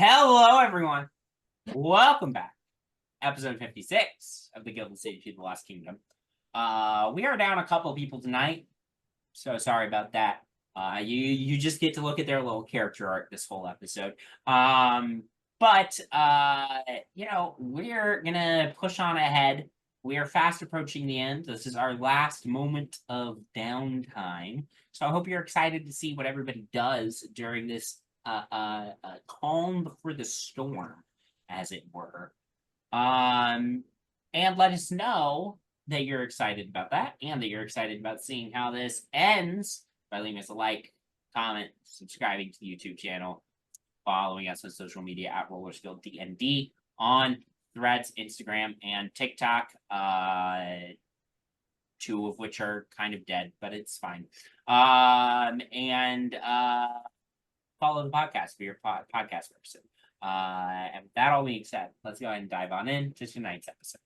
Hello, everyone. Welcome back. Episode 56 of the Gilded City to the Lost Kingdom. We are down a couple of people tonight, so sorry about that. You just get to look at their little character art this whole episode. But we're gonna push on ahead. We are fast approaching the end. This is our last moment of downtime. So I hope you're excited to see what everybody does during this calm before the storm, as it were. And let us know that you're excited about that and that you're excited about seeing how this ends by leaving us a like, comment, subscribing to the YouTube channel, following us on social media at RollerSkillDND on Threads, Instagram, and TikTok, two of which are kind of dead, but it's fine. And follow the podcast for your podcast person. And with that all being said, let's go ahead and dive on in to tonight's episode.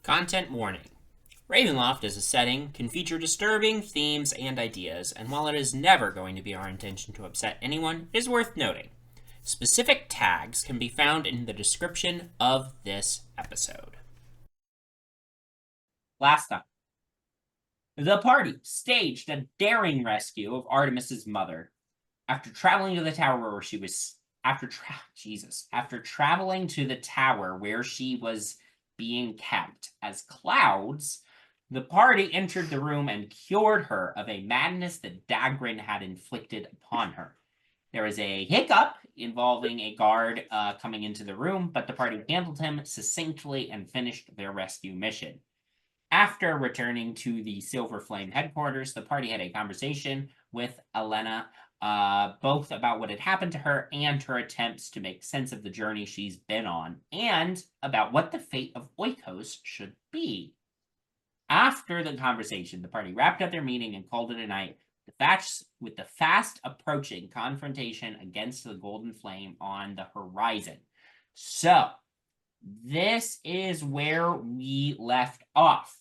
Content warning. Ravenloft as a setting can feature disturbing themes and ideas, and while it is never going to be our intention to upset anyone, it is worth noting. Specific tags can be found in the description of this episode. Last time, the party staged a daring rescue of Artemis's mother. After traveling to the tower where she was after traveling to the tower where she was being kept as clouds, the party entered the room and cured her of a madness that Dagrin had inflicted upon her. There was a hiccup involving a guard coming into the room, but the party handled him succinctly and finished their rescue mission. After returning to the Silver Flame headquarters, the party had a conversation with Elina, both about what had happened to her and her attempts to make sense of the journey she's been on, and about what the fate of Oikos should be. After the conversation, the party wrapped up their meeting and called it a night, with the fast approaching confrontation against the Golden Flame on the horizon. So, this is where we left off.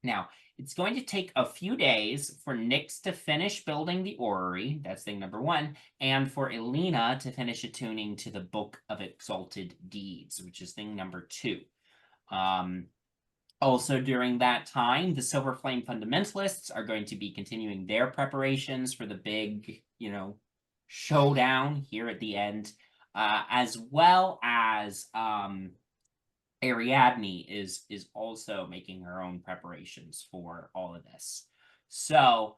Now, it's going to take a few days for Nyx to finish building the Orrery, that's thing number one, and for Elina to finish attuning to the Book of Exalted Deeds, which is thing number two. Also during that time, the Silver Flame Fundamentalists are going to be continuing their preparations for the big, showdown here at the end, as well as Ariadne is also making her own preparations for all of this. So,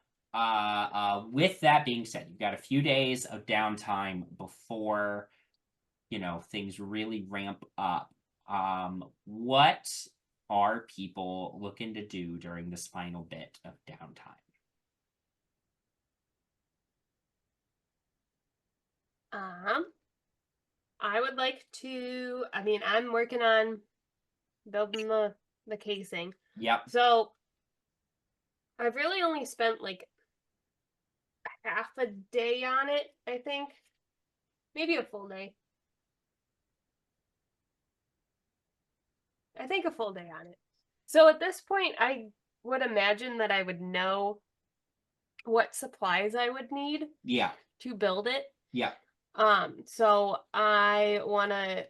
with that being said, you've got a few days of downtime before, things really ramp up. What are people looking to do during this final bit of downtime? I would like to, I'm working on building the casing. Yep. So I've really only spent like half a day on it, I think. Maybe a full day. I think a full day on it. So at this point, I would imagine that I would know what supplies I would need to build it. Yeah. So I want to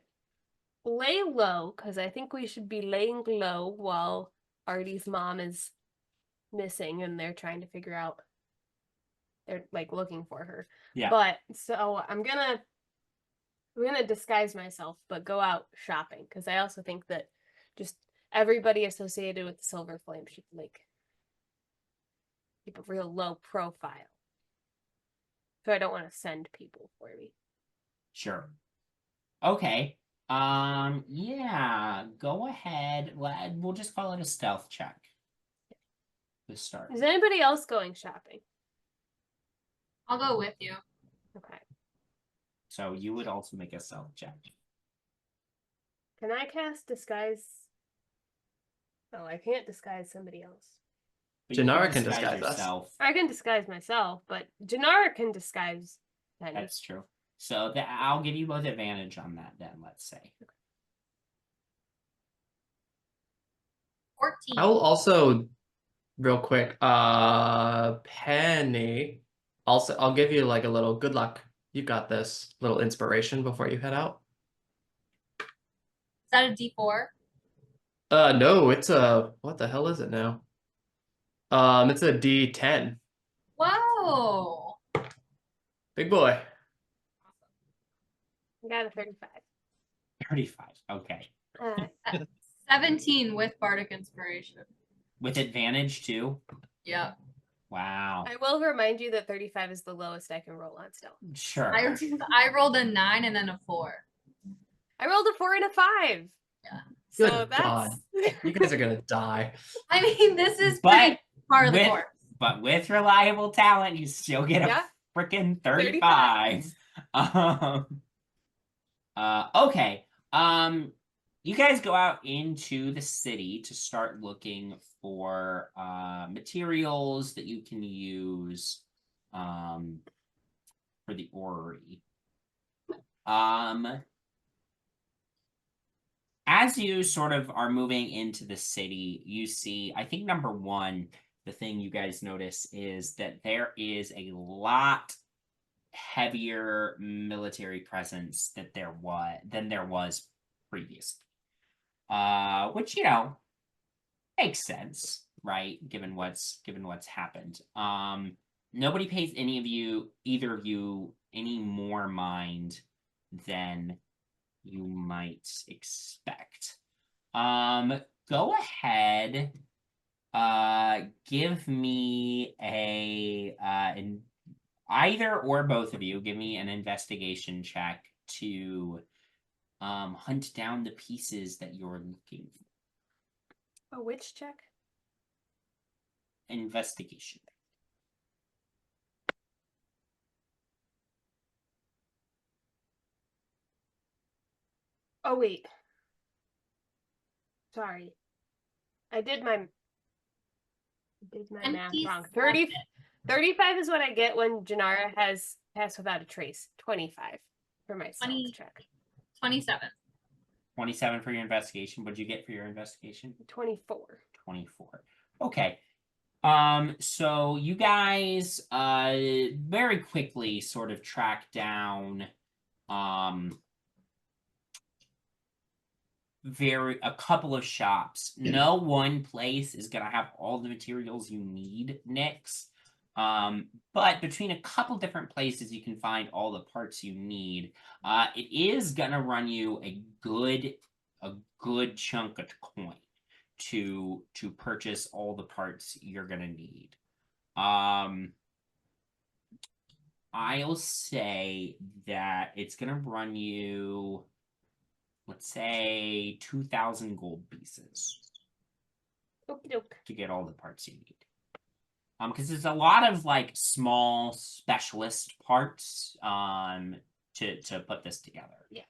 lay low, because I think we should be laying low while Artie's mom is missing and they're trying to figure out, they're like looking for her. Yeah. But so I'm gonna I'm gonna disguise myself, but go out shopping because I also think that just everybody associated with the Silver Flame should like keep a real low profile. So I don't want to send people for me. Sure. Okay. Yeah. Go ahead. We'll just call it a stealth check to start. Is anybody else going shopping? I'll go with you. Okay. So you would also make a stealth check. Can I cast disguise? Oh, I can't disguise somebody else. But you Jinarra can disguise us. yourself. I can disguise myself, but Jinarra can disguise Penny. That's true. So I'll give you both advantage on that then, let's say. 14. I will also, real quick, Penny. Also, I'll give you like a little good luck. You got this little inspiration before you head out. Is that a D4? No, it's a what the hell is it now? It's a D10. Whoa. Big boy. I got a 35. 35. Okay. 17 with Bardic Inspiration. With advantage too? Yep. Wow. I will remind you that 35 is the lowest I can roll on stealth. Sure. I rolled a 9 and then a 4. I rolled a 4 and a 5. Yeah. So Good that's God. You guys are gonna die. I mean, this is But pretty part of the with- course. But with reliable talent, you still get a Yeah. freaking 35. Okay. You guys go out into the city to start looking for materials that you can use for the orrery. As you sort of are moving into the city, you see, I think number one, the thing you guys notice is that there is a lot heavier military presence than there was previously. Which, you know, makes sense, right? Given what's happened. Nobody pays either of you any more mind than you might expect. Go ahead. Give me either or both of you, give me an investigation check to hunt down the pieces that you're looking for. A witch check? Investigation. Oh, wait. Sorry. I did my math wrong. 35 is what I get when Jinarra has passed without a trace. 25 for my stealth check. 27. 27 for your investigation. What'd you get for your investigation? 24. 24. Okay. So you guys very quickly sort of track down a couple of shops. No one place is gonna have all the materials you need, Nyx. But between a couple different places you can find all the parts you need. It is gonna run you a good chunk of coin to purchase all the parts you're gonna need. I'll say that it's gonna run you, let's say, 2,000 gold pieces Okie doke. to get all the parts you need. Because there's a lot of like small specialist parts to put this together. Yeah.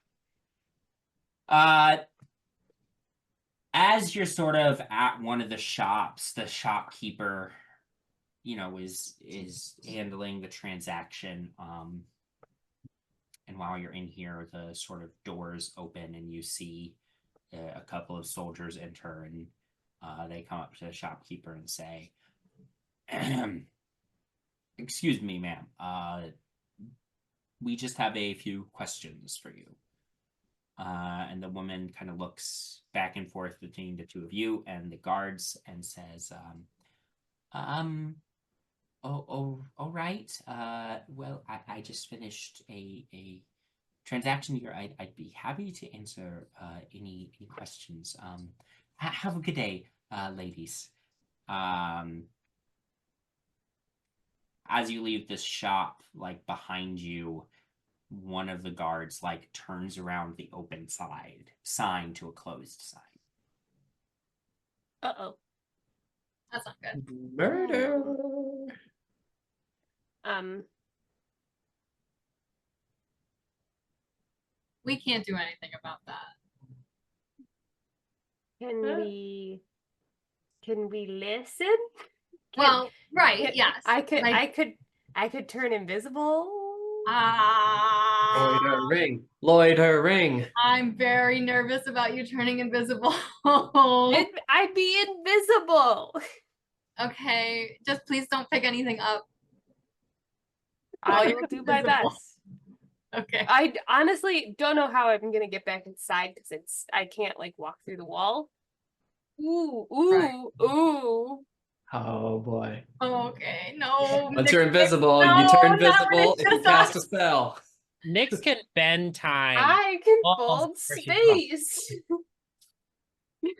As you're sort of at one of the shops, the shopkeeper, you know, is handling the transaction. And while you're in here, the sort of doors open and you see a couple of soldiers enter, and they come up to the shopkeeper and say, "Excuse me, ma'am. We just have a few questions for you." And the woman kind of looks back and forth between the two of you and the guards and says, all right. Well, I just finished a transaction here, I'd be happy to answer any questions. Have a good day, ladies. As you leave this shop, like behind you, one of the guards like turns around the open sign to a closed sign. Uh-oh. That's not good. Murder. We can't do anything about that. Can we listen? Well, right, Can- yes. I could Like- I could turn invisible. Loitering. Loitering. I'm very nervous about you turning invisible. I'd be invisible. Okay, just please don't pick anything up. I you're will do my invisible. best. Okay. I honestly don't know how I'm gonna get back inside because I can't like walk through the wall. Ooh, ooh, Right. ooh. Oh boy. Okay, no. Once you're Nyx, invisible, no, you turn not invisible if you Nyx, cast a spell. Nyx can bend time. I can Oh, fold where she's from. space.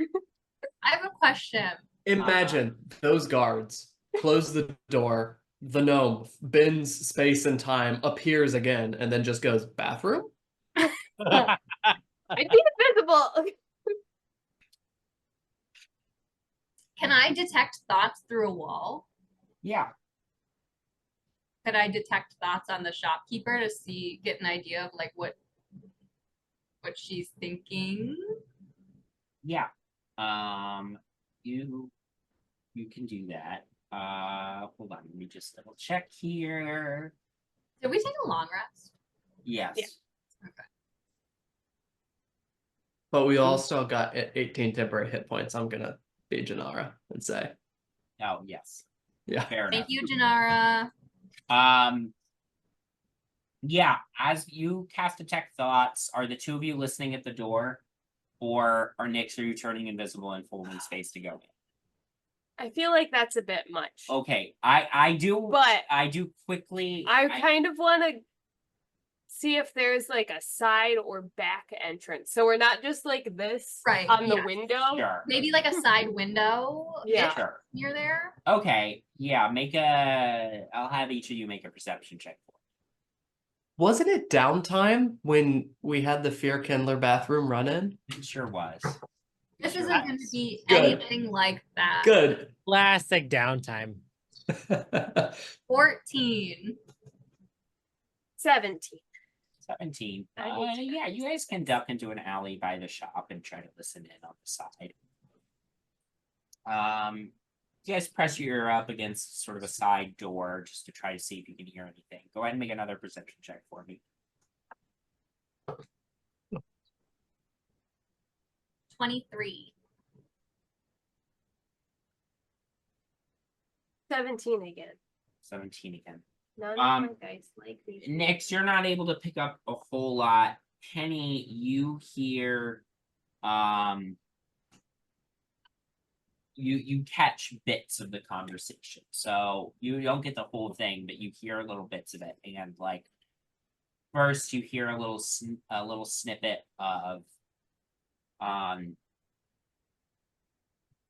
I have a question. Imagine those guards close the door, the gnome bends space and time, appears again, and then just goes, bathroom? I'd be invisible. Can I detect thoughts through a wall? Yeah. Could I detect thoughts on the shopkeeper to get an idea of like what she's thinking? Yeah. You can do that. Hold on, let me just double check here. Did we take a long rest? Yes. Yeah. But we all still got 18 temporary hit points. I'm gonna be Jinarra and say, Oh, yes. yeah. Fair Thank enough. you, Jinarra. Yeah, as you cast detect thoughts, are the two of you listening at the door? Or are Nyx, are you turning invisible and folding space to go in? I feel like that's a bit much. Okay, I do quickly. I kind of want to see if there's like a side or back entrance, so we're not just like this Right, on the yeah. window. Sure. Maybe like a side window. Yeah. Sure. Near there. Okay, yeah, I'll have each of you make a perception check for Wasn't it downtime when we had the Fear Kindler bathroom run in? it. It sure was. This Sure isn't going to was. be Good. anything like that. Good. Classic downtime. 14. 17. 17. I need to Yeah, you guys can duck into an alley by the shop and try to listen in on the side. You guys press your ear up against sort of a side door just to try to see if you can hear anything. Go ahead and make another perception check for me. 23. 17 again. 17 again. None of Um, my dice like these. Nyx, you're not able to pick up a whole lot. Penny, you hear you catch bits of the conversation. So you don't get the whole thing, but you hear little bits of it. And like first you hear a little snippet of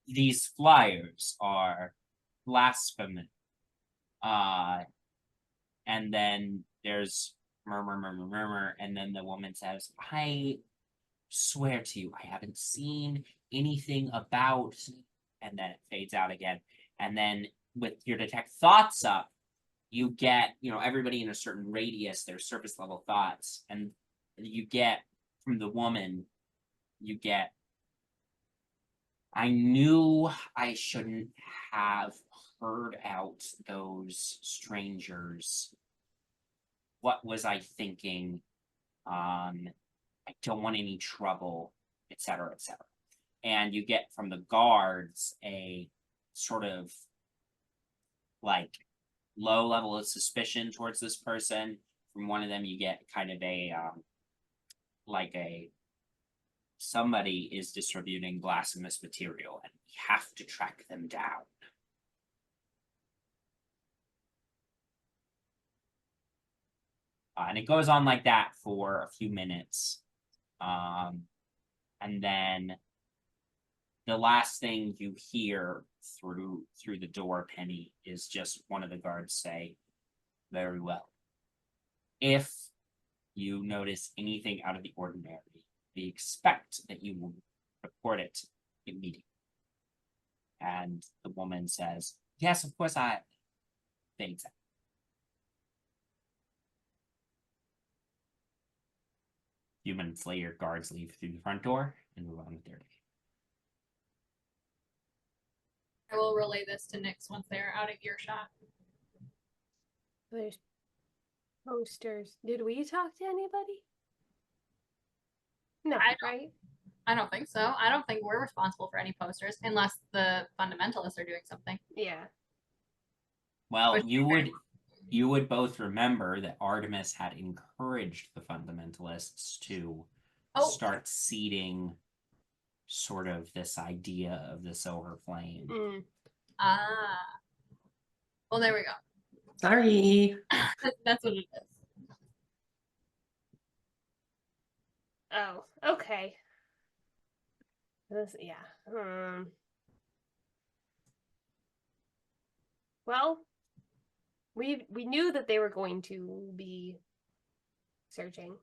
these flyers are blasphemous. And then there's murmur, and then the woman says, I swear to you, I haven't seen anything about, and then it fades out again. And then with your detect thoughts up, you get, everybody in a certain radius, their surface level thoughts, and you get from the woman, you get, I knew I shouldn't have heard out those strangers. What was I thinking? I don't want any trouble, etc., etc. And you get from the guards a sort of like low level of suspicion towards this person. From one of them, you get kind of somebody is distributing blasphemous material and we have to track them down. And it goes on like that for a few minutes. And then the last thing you hear through the door, Penny, is just one of the guards say, "Very well. If you notice anything out of the ordinary, we expect that you will report it immediately." And the woman says, "Yes, of course, I think so." Few minutes later, guards leave through the front door and move on with their day. I will relay this to Nyx once they're out of earshot. There's posters. Did we talk to anybody? No, I right? I don't think so. I don't think we're responsible for any posters unless the fundamentalists are doing something. Yeah. Well, Which- you would both remember that Artemis had encouraged the fundamentalists to Oh. start seeding sort of this idea of the silver flame. Mm. Ah. Well, there we go. Sorry. That's what it is. Oh, okay. This, yeah. Well, we knew that they were going to be searching.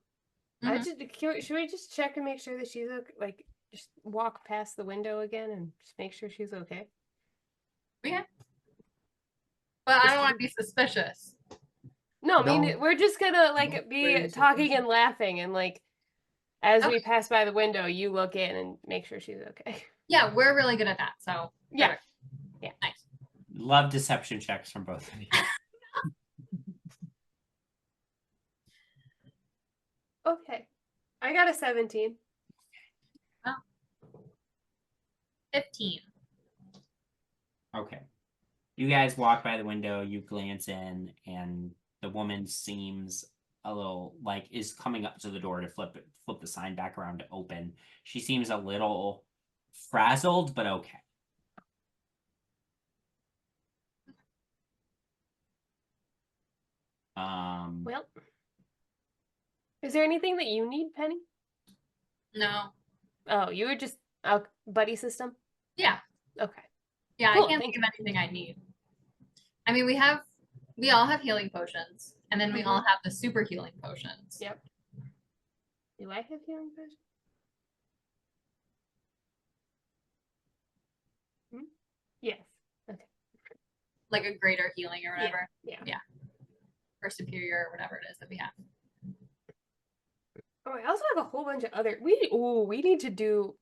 I Mhm. just should we just check and make sure that she's okay? Like, just walk past the window again and just make sure she's okay. Yeah. But I don't want to be suspicious. No, I mean No. we're just gonna like Don't be raise talking suspicion. and laughing and like as we Okay. pass by the window, you look in and make sure she's okay. Yeah, we're really good at that. So Yeah. perfect. Yeah. Nice. Love deception checks from both of you. Okay. I got a 17. 15. Okay. You guys walk by the window, you glance in, and the woman seems a little like is coming up to the door to flip the sign back around to open. She seems a little frazzled, but okay. Well, is there anything that you need, Penny? No. Oh, you were just buddy system? Yeah. Okay. Yeah, Cool, I can't thank think of anything I need. I mean, we all have healing potions, and then we all have the super healing potions. Yep. Do I have healing potion? Yes. Okay. Like a greater healing or whatever. Yeah. Or superior or whatever it is that we have. Oh, I also have a whole bunch of other. We need to do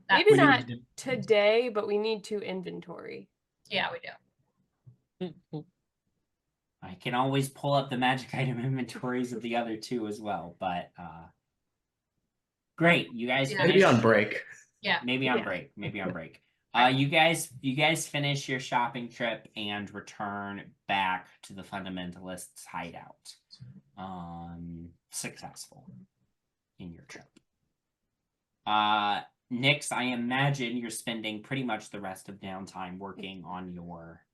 That- maybe We need not to do- today, but we need to inventory. Yeah, we do. I can always pull up the magic item inventories of the other two as well, but great. You guys Yeah. Maybe on finished- break. Yeah. Maybe on Yeah. break. Maybe on break. Right. You guys finish your shopping trip and return back to the fundamentalists' hideout. Successful in your trip. Nyx, I imagine you're spending pretty much the rest of downtime working on your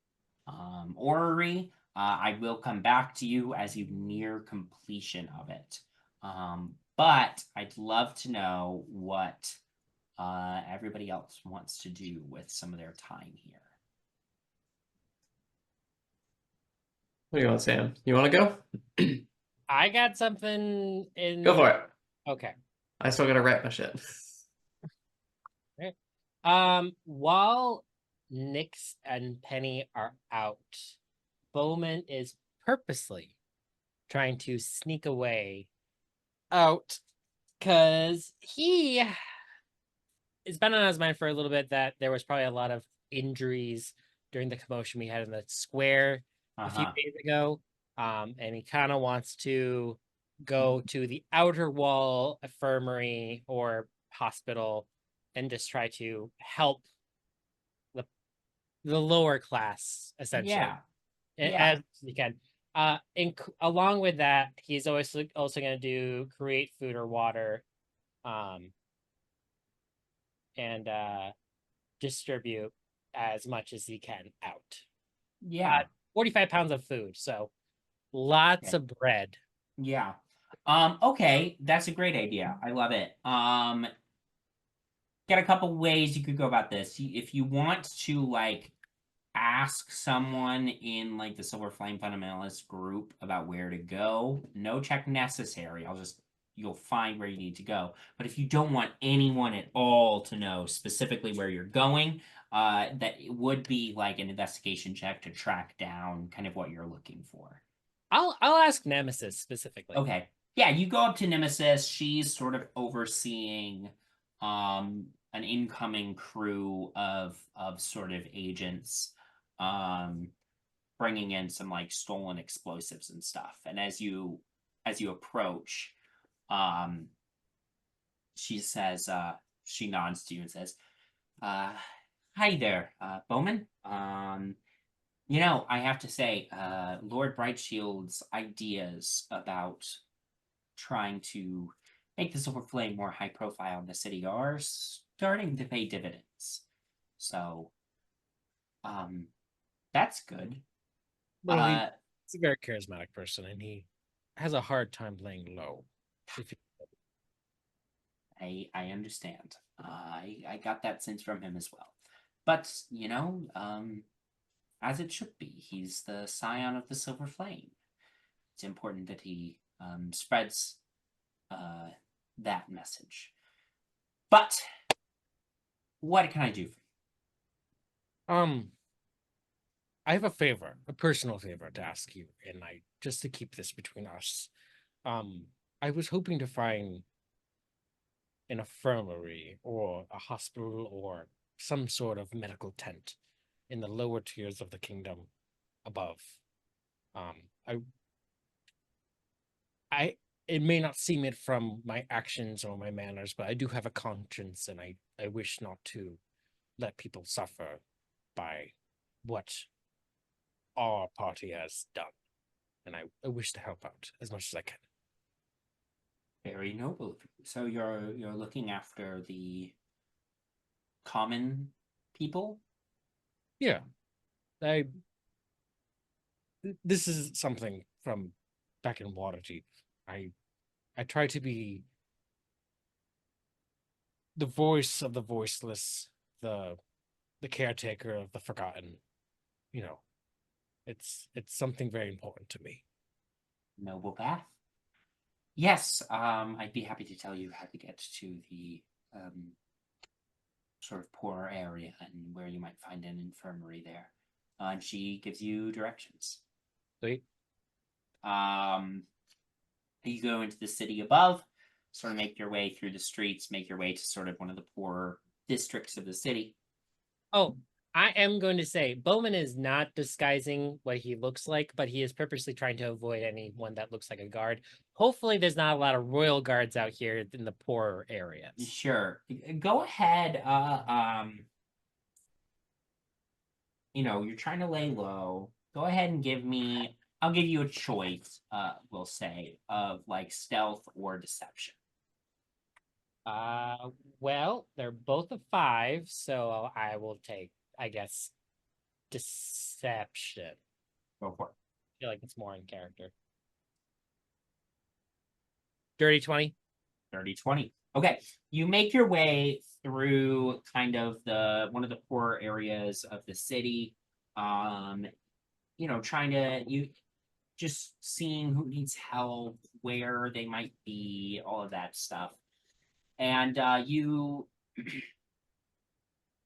orrery. I will come back to you as you near completion of it. But I'd love to know what everybody else wants to do with some of their time here. What do you want, Sam? You want to go? I got something in. Go for it. Okay. I still gotta write my shit. While Nyx and Penny are out, Bowmin is purposely trying to sneak away out because he it's been on his mind for a little bit that there was probably a lot of injuries during the commotion we had in the square a few days ago. And he kind of wants to go to the outer wall infirmary or hospital and just try to help the lower class, essentially. Yeah. As you can. Along with that, he's also going to do create food or water, and distribute as much as he can out. Yeah. 45 pounds of food, so lots Okay. of bread. Yeah. Okay, that's a great idea. I love it. Got a couple ways you could go about this. If you want to like ask someone in like the Silver Flame Fundamentalist group about where to go, no check necessary. You'll find where you need to go. But if you don't want anyone at all to know specifically where you're going, that it would be like an investigation check to track down kind of what you're looking for. I'll ask Nemesis specifically. Okay. Yeah, you go up to Nemesis. She's sort of overseeing an incoming crew of sort of agents bringing in some like stolen explosives and stuff. And as you approach, she says, she nods to you and says, hi there, Bowmin. You know, I have to say, Lord Brightshield's ideas about trying to make the Silver Flame more high profile in the city are starting to pay dividends. So, that's good. Well, he's a very charismatic person, and he has a hard time laying low. If I understand. I got that sense from him as well. But, you know, as it should be, he's the scion of the Silver Flame. It's important that he spreads that message. But what can I do for you? I have a favor, a personal favor to ask you, and just to keep this between us. I was hoping to find an infirmary or a hospital or some sort of medical tent in the lower tiers of the kingdom above. It may not seem it from my actions or my manners, but I do have a conscience, and I wish not to let people suffer by what our party has done. And I wish to help out as much as I can. Very noble. So you're looking after the common people? Yeah. This is something from back in Waterdeep. I try to be the voice of the voiceless, the caretaker of the forgotten. You know, it's something very important to me. Noble path. Yes, I'd be happy to tell you how to get to the sort of poorer area and where you might find an infirmary there. And she gives you directions. Sweet. You go into the city above, sort of make your way through the streets, make your way to sort of one of the poorer districts of the city. Oh, I am going to say Bowmin is not disguising what he looks like, but he is purposely trying to avoid anyone that looks like a guard. Hopefully there's not a lot of royal guards out here in the poorer areas. Sure. Go ahead. You know, you're trying to lay low. Go ahead and I'll give you a choice, we'll say, of like stealth or deception. Well, they're both a 5, so I will take, I guess, deception. Go for it. I feel like it's more in character. Dirty 20. Dirty 20. Okay. You make your way through kind of one of the poorer areas of the city. You know, just seeing who needs help, where they might be, all of that stuff. And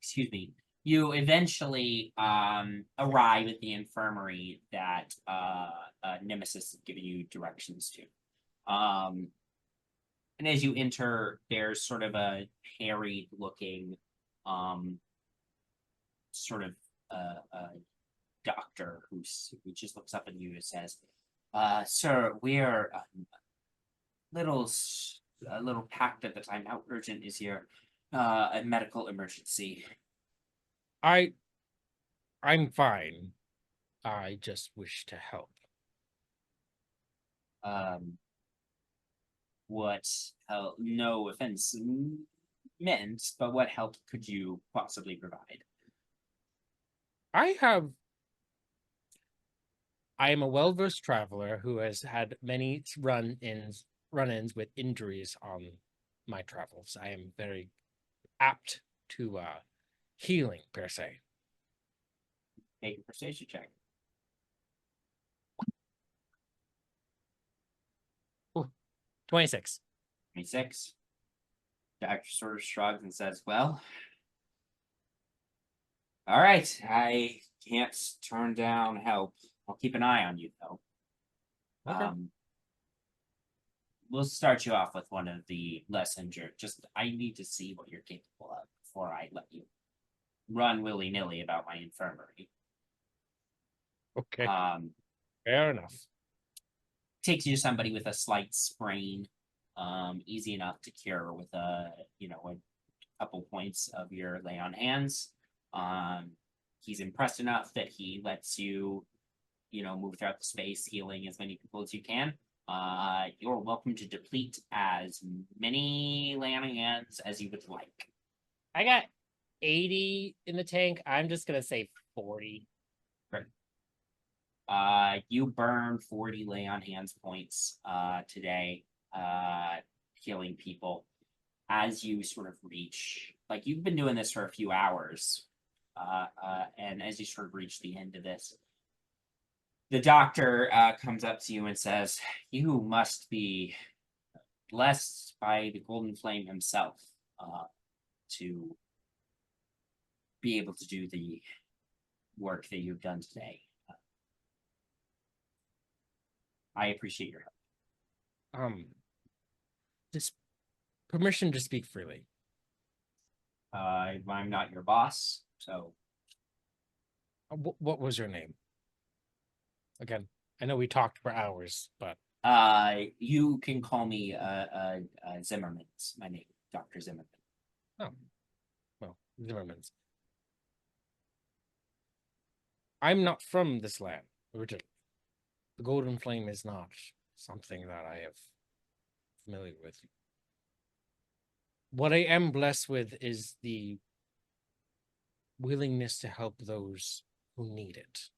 excuse me, you eventually arrive at the infirmary that Nemesis has given you directions to. And as you enter, there's sort of a harried looking sort of a doctor who just looks up at you and says, sir, we're a little packed at the time. How urgent is your a medical emergency? I'm fine. I just wish to help. What help? No offense meant, but what help could you possibly provide? I am a well-versed traveler who has had many run-ins run-ins with injuries on my travels. I am very apt to healing per se. Make a persuasion check. 26. 26. Doctor sort of shrugs and says, well, all right, I can't turn down help. I'll keep an eye on you, though. Okay. We'll start you off with one of the less injured. Just, I need to see what you're capable of before I let you run willy-nilly about my infirmary. Okay. Fair enough. Takes you to somebody with a slight sprain, easy enough to cure with a couple points of your lay on hands. He's impressed enough that he lets you, move throughout the space, healing as many people as you can. You're welcome to deplete as many lay on hands as you would like. I got 80 in the tank. I'm just gonna say 40. You burn 40 lay on hands points today, healing people as you sort of reach, like you've been doing this for a few hours, and as you sort of reach the end of this, the doctor comes up to you and says, you must be blessed by the Golden Flame himself to be able to do the work that you've done today. I appreciate your help. Just permission to speak freely. I'm not your boss, so What was your name? Again, I know we talked for hours, but you can call me Zimmerman's my name, Dr. Zimmerman. oh, well, Zimmerman's. I'm not from this land originally. The Golden Flame is not something that I have familiar with. What I am blessed with is the willingness to help those who need it.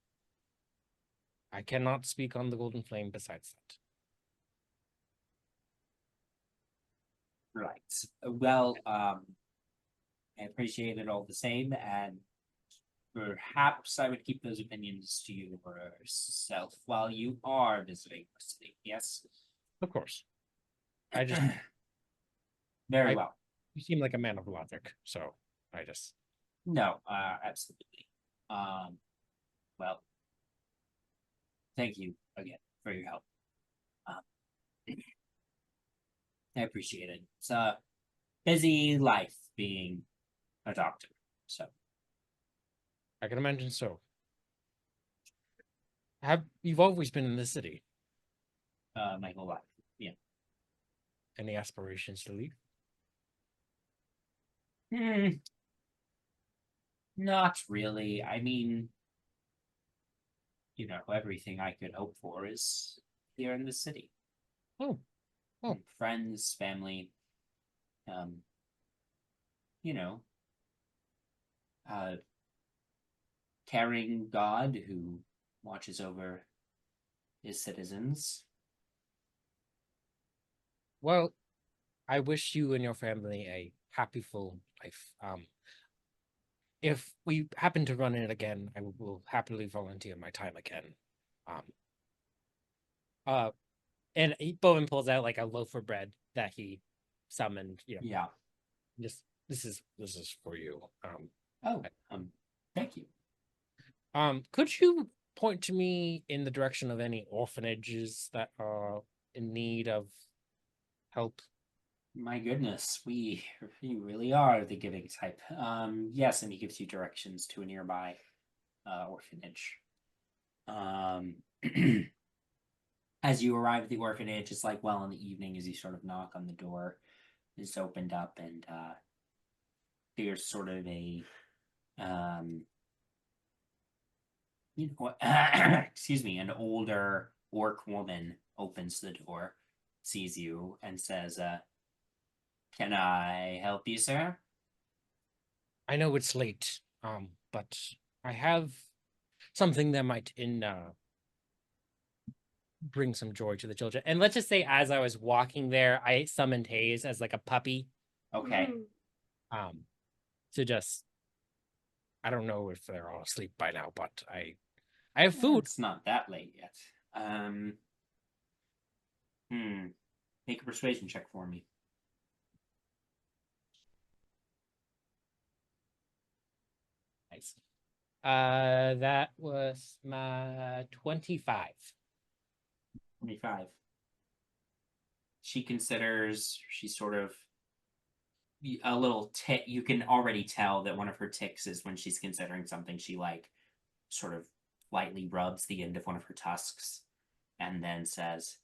I cannot speak on the Golden Flame besides that. Right. Well, I appreciate it all the same, and perhaps I would keep those opinions to yourself while you are visiting the city. Yes? Of course. I just Very well. you seem like a man of logic, so I just No, absolutely. Well, thank you again for your help. I appreciate it. It's a busy life being a doctor, so I can imagine so. You've always been in the city? my whole life. Yeah. Any aspirations to leave? Not really. I mean, everything I could hope for is here in the city. Oh. Friends, family, caring God who watches over his citizens. Well, I wish you and your family a happy, full life. If we happen to run it again, I will happily volunteer my time again. And Bowmin pulls out like a loaf of bread that he summoned. Yeah. Just this is for you. Thank you. Could you point to me in the direction of any orphanages that are in need of help? My goodness, we really are the giving type. Yes, and he gives you directions to a nearby orphanage. As you arrive at the orphanage, it's like well in the evening as you sort of knock on the door. It's opened up, and there's sort of a excuse me, an older orc woman opens the door, sees you, and says, can I help you, sir? I know it's late, but I have something that might bring some joy to the children. And let's just say, as I was walking there, I summoned Hayes as like a puppy. Okay. To just, I don't know if they're all asleep by now, but I have food. It's not that late yet. Make a persuasion check for me. Nice. That was my 25. 25. She considers, she's sort of a little tick. You can already tell that one of her ticks is when she's considering something, she like sort of lightly rubs the end of one of her tusks and then says,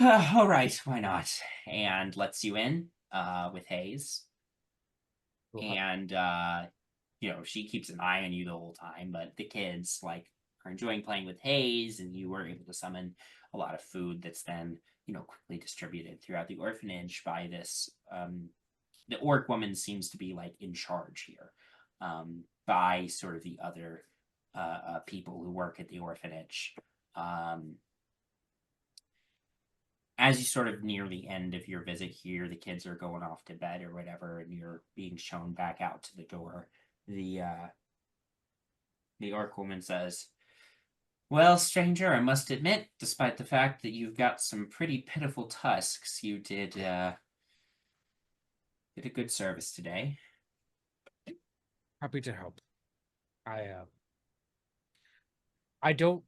all right, why not? And lets you in with Hayes. Cool. And you know, she keeps an eye on you the whole time, but the kids like are enjoying playing with Hayes, and you were able to summon a lot of food that's then, you know, quickly distributed throughout the orphanage by this the orc woman seems to be like in charge here, by sort of the other people who work at the orphanage. As you sort of near the end of your visit here, the kids are going off to bed or whatever, and you're being shown back out to the door. The orc woman says, well, stranger, I must admit, despite the fact that you've got some pretty pitiful tusks, you did a good service today. Happy to help. I don't,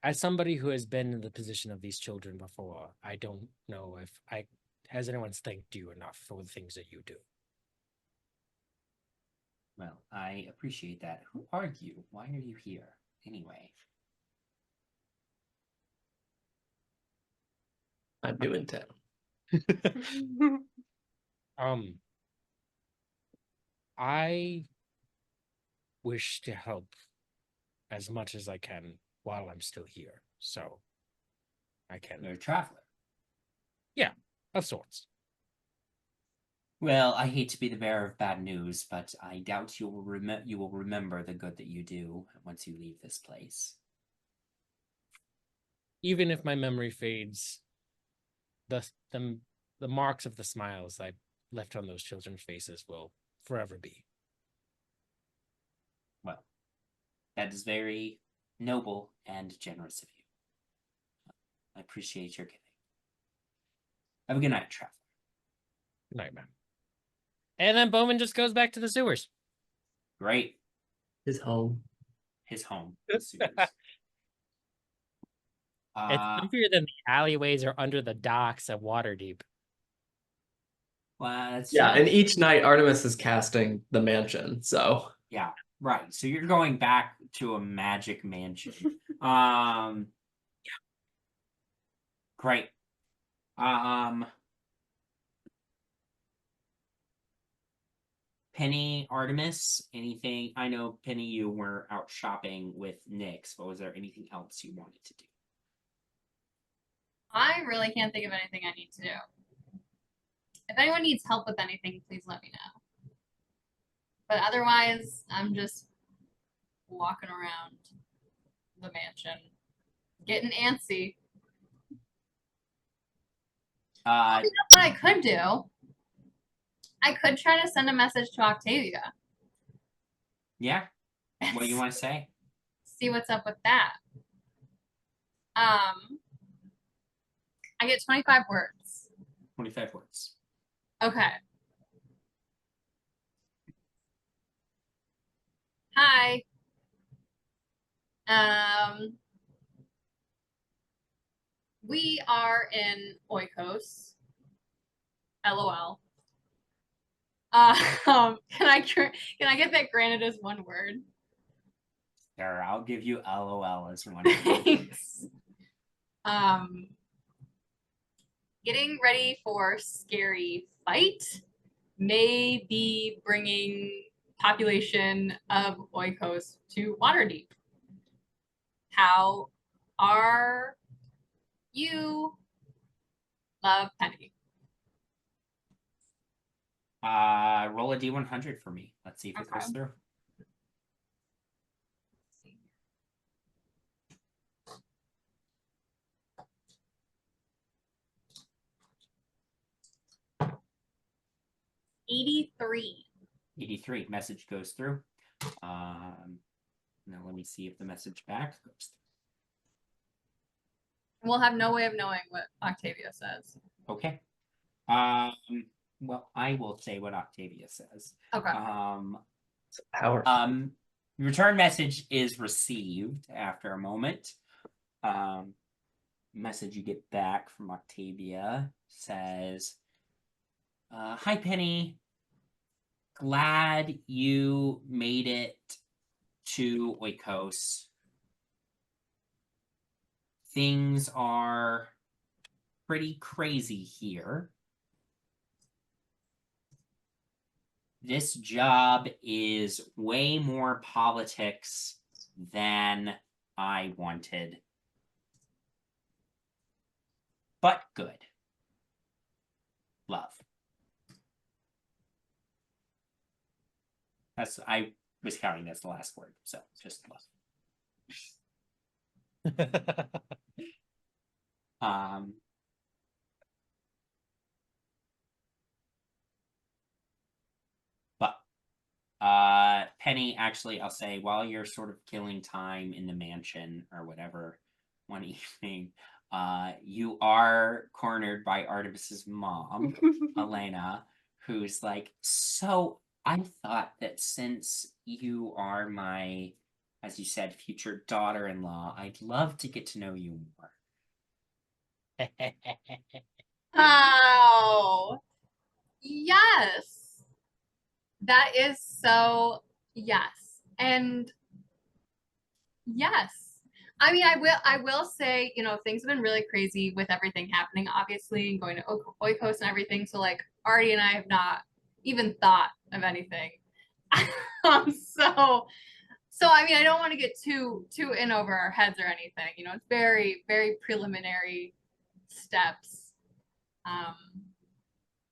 as somebody who has been in the position of these children before, I don't know if has anyone thanked you enough for the things that you do. Well, I appreciate that. Who are you? Why are you here, anyway? I'm new in town. I wish to help as much as I can while I'm still here, so I can. You're a traveler. Yeah, of sorts. Well, I hate to be the bearer of bad news, but I doubt you will remember the good that you do once you leave this place. Even if my memory fades, the marks of the smiles I left on those children's faces will forever be. Well, that is very noble and generous of you. I appreciate your giving. Have a good night, traveler. Good night, man. And then Bowmin just goes back to the sewers. Great. His home. His home. The sewers. It's comfier than the alleyways or under the docks at Waterdeep. Well, that's Yeah, true. and each night Artemis is casting the mansion, so Yeah, right. So you're going back to a magic mansion. Great. Penny, Artemis, anything? I know, Penny, you were out shopping with Nyx, but was there anything else you wanted to do? I really can't think of anything I need to do. If anyone needs help with anything, please let me know. But otherwise, I'm just walking around the mansion, getting antsy. You know what I could do? I could try to send a message to Octavia. Yeah. What do you want to say? See what's up with that. I get 25 words. 25 words. Okay. Hi. We are in Oikos. LOL. Can I get that granted as one word? Sure, I'll give you LOL as one. Thanks. Getting ready for scary fight. May be bringing population of Oikos to Waterdeep. How are you? Love, Penny. Roll a D100 for me. Let's see if it goes Okay. through. 83. 83. Message goes through. Now let me see if the message back goes We'll have no way of knowing what Octavia says. through. Okay. Well, I will say what Octavia says. Okay. It's powerful. Return message is received after a moment. Message you get back from Octavia says, hi, Penny. Glad you made it to Oikos. Things are pretty crazy here. This job is way more politics than I wanted. But good. Love. I was counting that's the last word, so just love. But Penny, actually, I'll say, while you're sort of killing time in the mansion or whatever one evening, you are cornered by Artemis's mom, Elina, who's like, so I thought that since you are my, as you said, future daughter-in-law, I'd love to get to know you more. Oh, yes. That is so, yes. And yes. I mean, I will say, you know, things have been really crazy with everything happening, obviously, and going to Oikos and everything. So like Artie and I have not even thought of anything. So I mean, I don't want to get too in over our heads or anything. You know, it's very, very preliminary steps.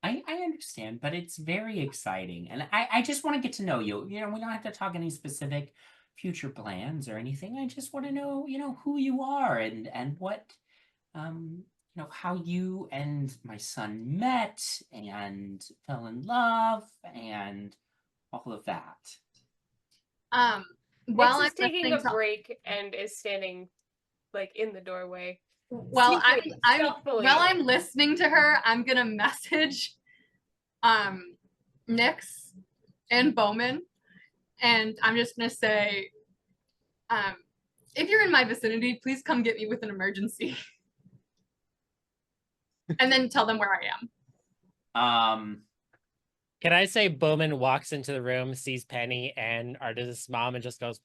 I understand, but it's very exciting. And I just want to get to know you. You know, we don't have to talk any specific future plans or anything. I just want to know, you know, who you are and what, you know, how you and my son met and fell in love and all of that. While I'm I'm taking a listening to- break and is standing like in the doorway. Well, Secretly, stealthily. while I'm listening to her, I'm gonna message Nyx and Bowmin, and I'm just gonna say, if you're in my vicinity, please come get me with an emergency. And then tell them where I am. Can I say Bowmin walks into the room, sees Penny and Artemis' mom, and just goes,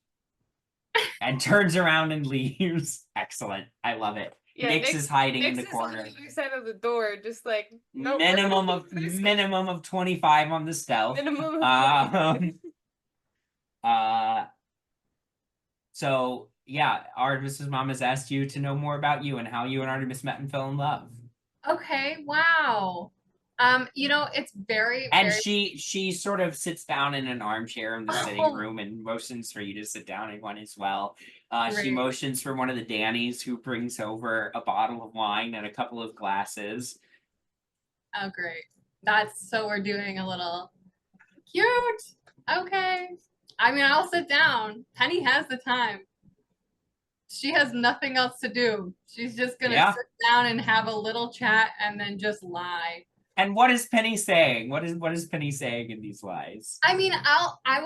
and turns around and leaves. Excellent. I love it. Yeah, Nyx is hiding in the Nyx corner. is on the other side of the door, just like nope, Minimum of 25 on the stealth. minimum of So yeah, Artemis's mom has asked you to know more about you and how you and Artemis met and fell in love. Okay, wow. You know, it's very, And very... she sort of sits down in an armchair in the sitting room and motions for you to sit down in one as well. She Great. motions for one of the Dannies, who brings over a bottle of wine and a couple of glasses. Oh, great. So we're doing a little cute. Okay. I mean, I'll sit down. Penny has the time. She has nothing else to do. She's just gonna sit down and have a little chat and then just lie. And what is Penny saying? What is Penny saying in these lies? I mean, I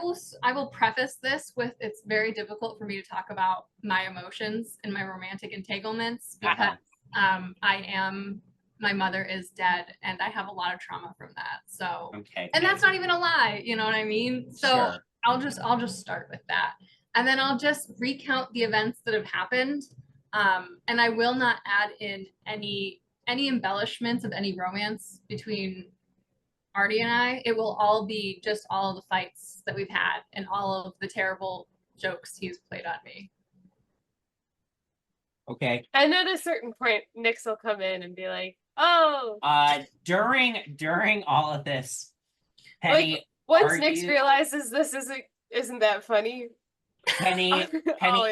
will preface this with, it's very difficult for me to talk about my emotions and my romantic entanglements because my mother is dead and I have a lot of trauma from that. So okay. And that's not even a lie, you know what I mean? So sure. I'll just start with that. And then I'll just recount the events that have happened. And I will not add in any embellishments of any romance between Artie and I. It will all be just all of the fights that we've had and all of the terrible jokes he's played on me. Okay. And at a certain point, Nyx will come in and be like, oh. During all of this, Penny, like, once Nyx realizes this isn't that funny. Penny,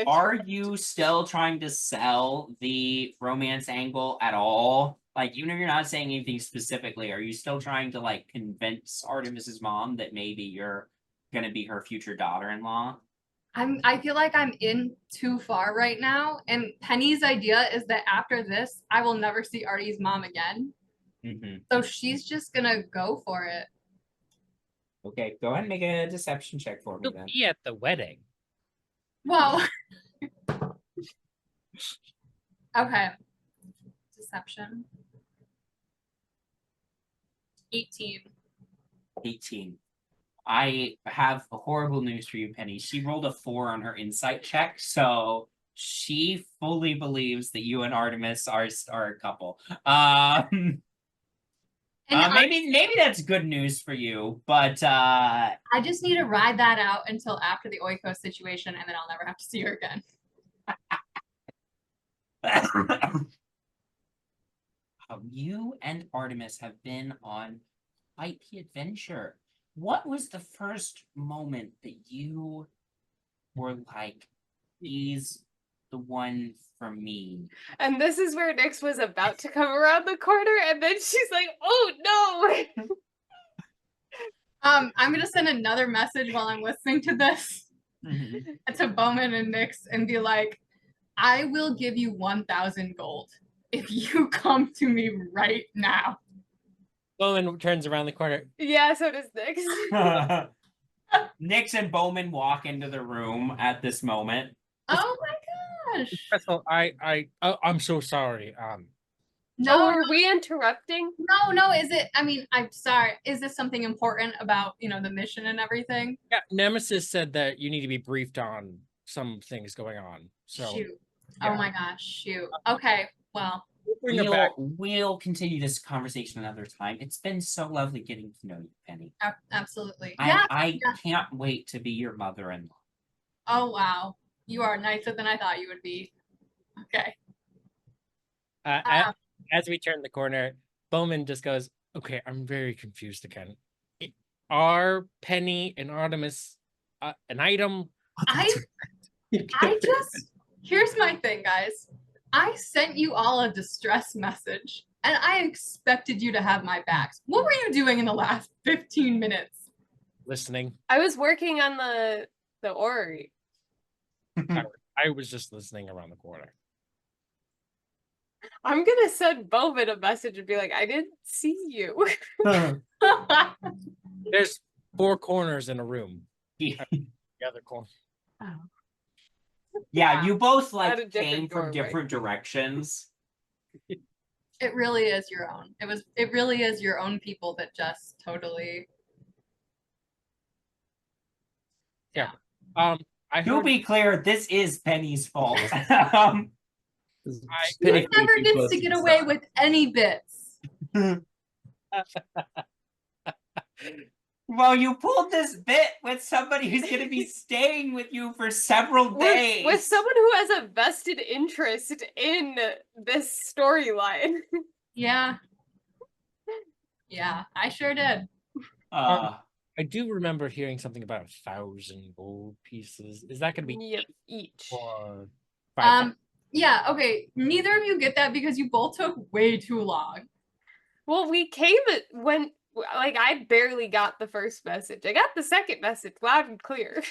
are you still trying to sell the romance angle at all? Like, even if you're not saying anything specifically, are you still trying to like convince Artemis's mom that maybe you're gonna be her future daughter-in-law? I feel like I'm in too far right now, and Penny's idea is that after this, I will never see Artie's mom again. Mm-hmm. So she's just gonna go for it. Okay, go ahead and make a deception check for me You'll then. be at the wedding. Well, okay. Deception. 18. 18. I have horrible news for you, Penny. She rolled a 4 on her insight check, so she fully believes that you and Artemis are a couple. And Maybe that's good news for you, but I just need to ride that out until after the Oikos situation, and then I'll never have to see her again. You and Artemis have been on quite the adventure. What was the first moment that you were like, he's the one for me? And this is where Nyx was about to come around the corner, and then she's like, "Oh no!" I'm gonna send another message while I'm listening to this to Bowmin and Nyx and be like, I will give you 1,000 gold if you come to me right now. Bowmin turns around the corner. Yeah, so does Nyx. Nyx and Bowmin walk into the room at this moment. Oh my gosh. Presswell, I'm so sorry. No, No, are we interrupting? no, is it, I mean, I'm sorry. Is this something important about, the mission and everything? Yeah, Nemesis said that you need to be briefed on some things going on. So Shoot. yeah. Oh my gosh, shoot. Okay, well, We'll bring it back. We'll continue this conversation another time. It's been so lovely getting to know you, Penny. absolutely. I Yeah. can't wait to be your mother-in-law. Oh wow. You are nicer than I thought you would be. Okay. As we turn the corner, Bowmin just goes, "Okay, I'm very confused again. Are Penny and Artemis an item?" Here's my thing, guys. I sent you all a distress message, and I expected you to have my backs. What were you doing in the last 15 minutes? Listening. I was working on the Orrery. I was just listening around the corner. I'm gonna send Bowmin a message and be like, "I didn't see you." There's 4 corners in a room. The other corner. Yeah, you both At a like different came from doorway. different directions. It really is your own. It really is your own people that just totally. I To heard be clear, this is Penny's fault. Penny Never too gets close to the get away sun. with any bits. Well, you pulled this bit with somebody who's going to be staying with you for several days. With someone who has a vested interest in this storyline. Yeah. Yeah, I sure did. I do remember hearing something about 1,000 gold pieces. Is that going to be Yep, each. or 5? Yeah, okay. Neither of you get that because you both took way too long. Well, we came when I barely got the first message. I got the second message loud and clear.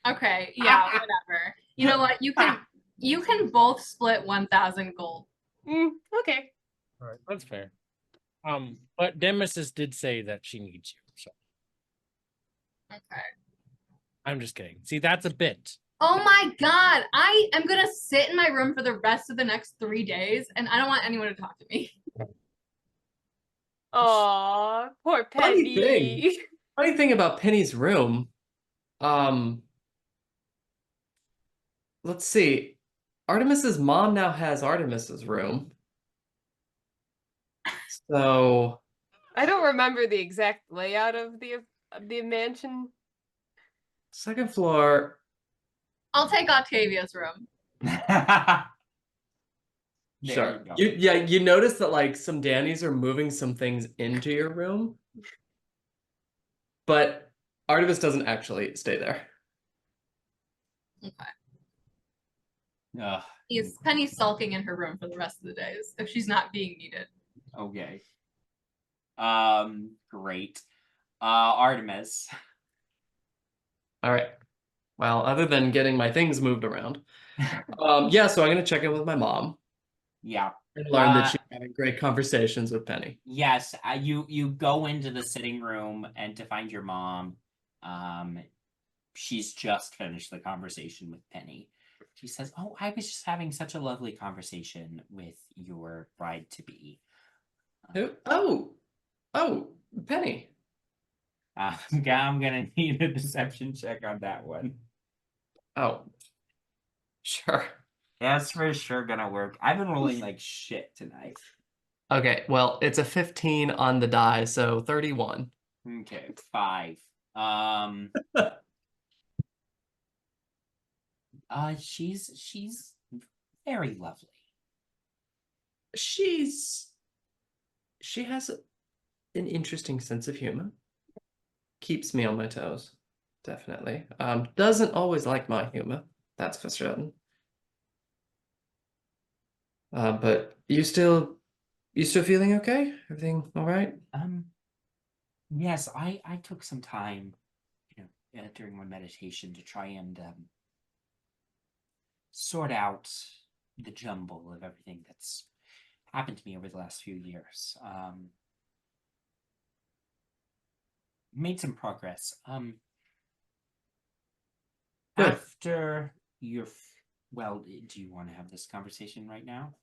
Okay, yeah, whatever. You know what? You can both split 1,000 gold. Okay. All right, that's fair. But Nemesis did say that she needs you, so Okay. I'm just kidding. See, that's a bit. Oh my god, I am gonna sit in my room for the rest of the next 3 days, and I don't want anyone to talk to me. Aw, poor Funny Penny. thing. Funny thing about Penny's room, let's see. Artemis's mom now has Artemis's room. So I don't remember the exact layout of the mansion. second floor. I'll take Octavia's room. Sure. You go. You notice that like some Dannies are moving some things into your room, but Artemis doesn't actually stay there. Okay. Ugh. Penny's sulking in her room for the rest of the days if she's not being needed. Okay. Great. Artemis. All right. Well, other than getting my things moved around, yeah. So I'm gonna check in with my mom Yeah. and learn that she's having great conversations with Penny. Yes, you go into the sitting room and to find your mom. She's just finished the conversation with Penny. She says, "Oh, I was just having such a lovely conversation with your bride to be." Oh, Penny. I'm gonna need a deception check on that one. Oh, sure. That's for sure gonna work. I've been rolling like shit tonight. Okay, well, it's a 15 on the die, so 31. Okay, 5. She's very lovely. She has an interesting sense of humor. Keeps me on my toes, definitely. Doesn't always like my humor, that's for certain. But you still feeling okay? Everything all right? Yes, I took some time, during my meditation to try and sort out the jumble of everything that's happened to me over the last few years. Made some progress. Good. After your, well, do you want to have this conversation right now?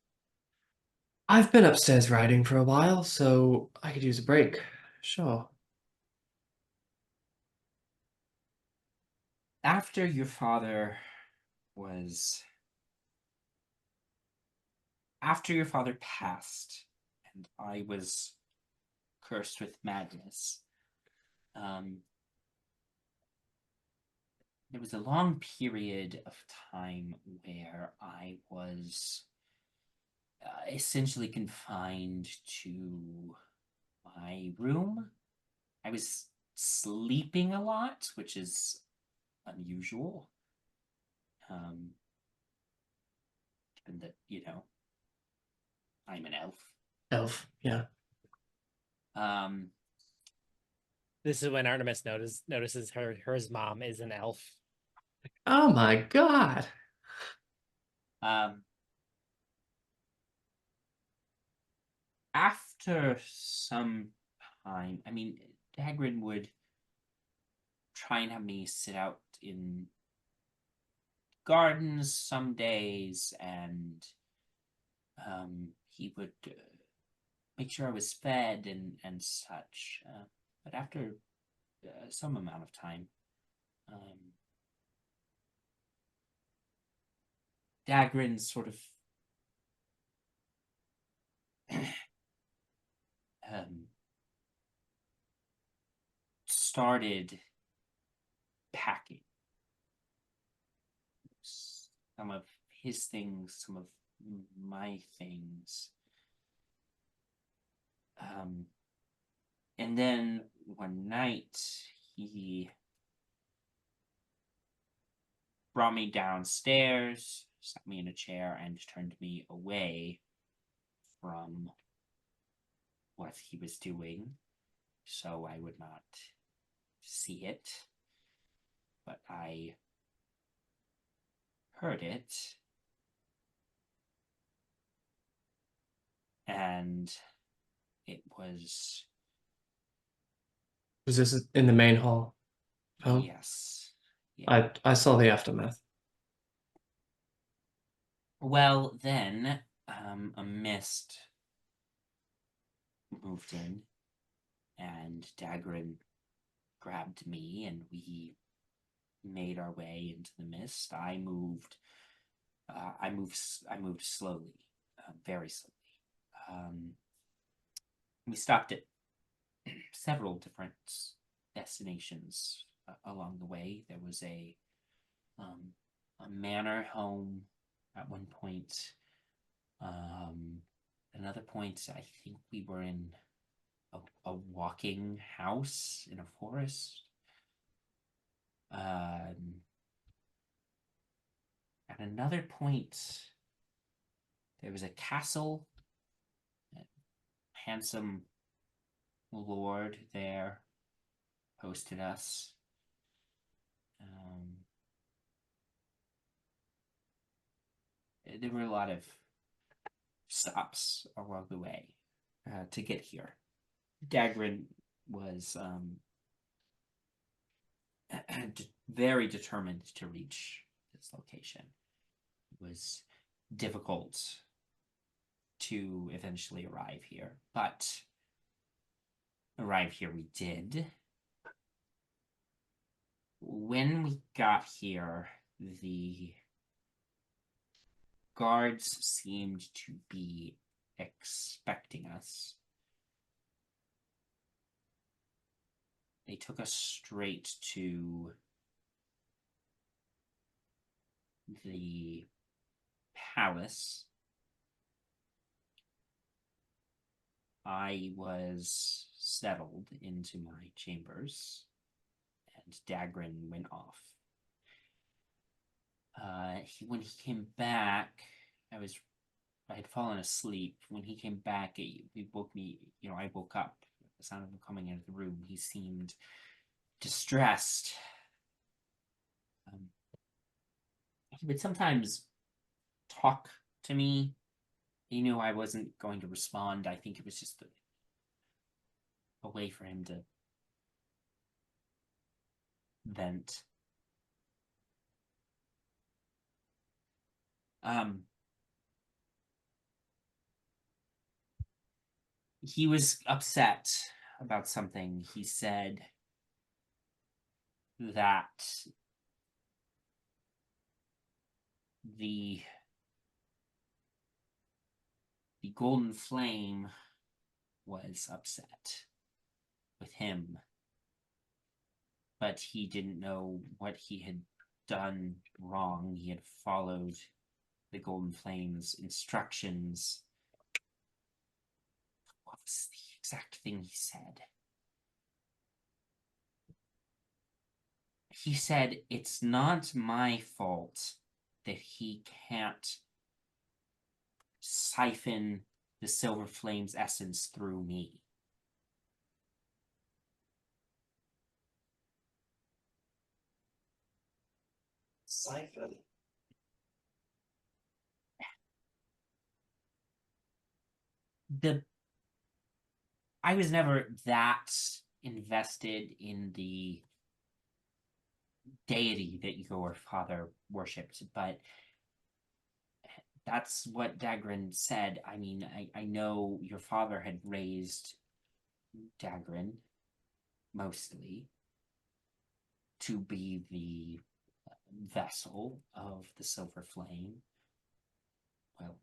I've been upstairs writing for a while, so I could use a break. Sure. After your father was, after your father passed, and I was cursed with madness, there was a long period of time where I was essentially confined to my room. I was sleeping a lot, which is unusual. Given that, I'm an elf. Elf, yeah. This is when Artemis notices her mom is an elf. Oh my god. After some time, I mean, Dagrin would try and have me sit out in gardens some days, and he would make sure I was fed and such. But after some amount of time, Dagrin sort of started packing some of his things, some of my things. And then one night he brought me downstairs, sat me in a chair, and turned me away from what he was doing, so I would not see it. But I heard it, and it was... Was this in the main hall? Oh, Yes. Yeah. I saw the aftermath. Well, then, a mist moved in, and Dagrin grabbed me, and we made our way into the mist. I moved slowly, very slowly. We stopped at several different destinations along the way. There was a manor home at one point. Another point, I think we were in a walking house in a forest. At another point, there was a castle. I handsome lord there hosted us. There were a lot of stops along the way to get here. Dagrin was very determined to reach this location. It was difficult to eventually arrive here, but arrive here we did. When we got here, the guards seemed to be expecting us. They took us straight to the palace. I was settled into my chambers, and Dagrin went off. When he came back, I had fallen asleep. When he came back, he woke me. I woke up. The sound of him coming into the room. He seemed distressed. He would sometimes talk to me. He knew I wasn't going to respond. I think it was just a way for him to vent. He was upset about something. He said that the golden flame was upset with him, but he didn't know what he had done wrong. He had followed the golden flame's instructions. What was the exact thing he said? He said, it's not my fault that he can't siphon the silver flame's essence through me. Siphon. I was never that invested in the deity that your father worshipped, but that's what Dagrin said. I mean, I know your father had raised Dagrin mostly to be the vessel of the silver flame. Well,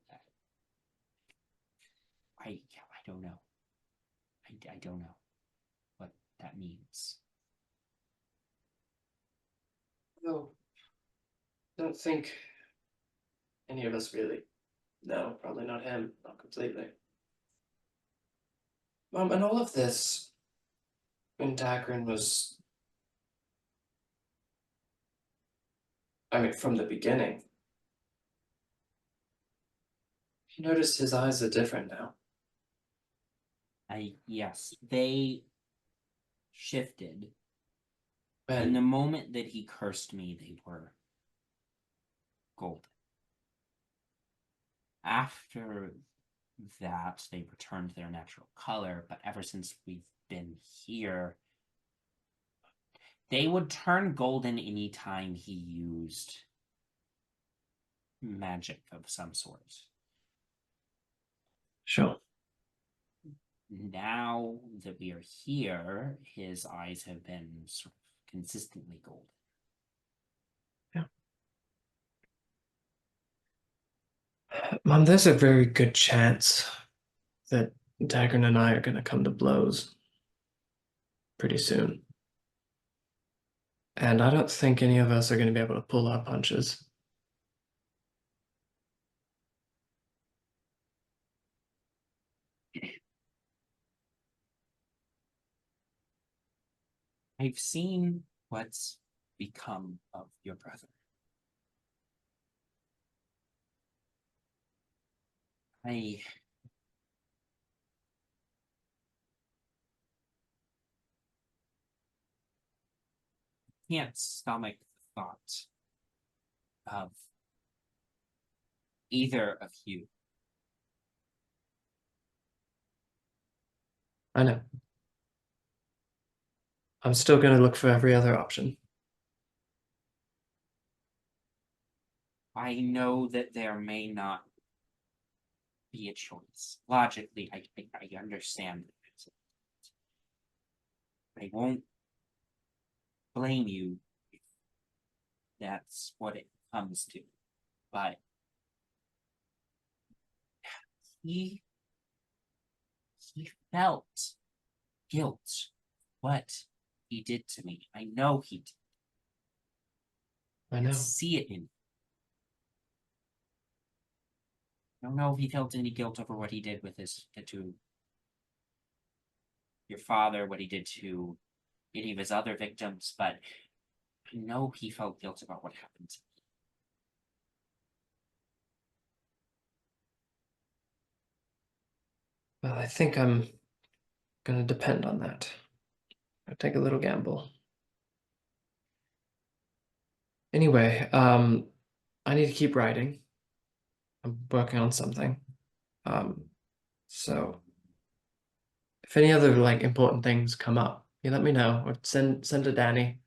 I don't know. I don't know what that means. No, don't think any of us really know. Probably not him, not completely. Mom, and all of this, when Dagrin was, from the beginning, he noticed his eyes are different now. Yes, they shifted. When In the moment that he cursed me, they were golden. After that, they returned their natural color, but ever since we've been here, they would turn golden anytime he used magic of some sort. Sure. Now that we are here, his eyes have been sort of consistently golden. Mom, there's a very good chance that Dagrin and I are going to come to blows pretty soon. And I don't think any of us are going to be able to pull our punches. I've seen what's become of your brother. can't stomach the thought of either of you. I know. I'm still going to look for every other option. I know that there may not be a choice. Logically, I understand that. I won't blame you if that's what it comes to. But he felt guilt what he did to me. I know he did. I know. See it in him. I don't know if he felt any guilt over what he did with to your father, what he did to any of his other victims, but I know he felt guilt about what happened to me. Well, I think I'm going to depend on that. I'll take a little gamble. Anyway, I need to keep writing. I'm working on something. So if any other like important things come up, you let me know or send to Danny.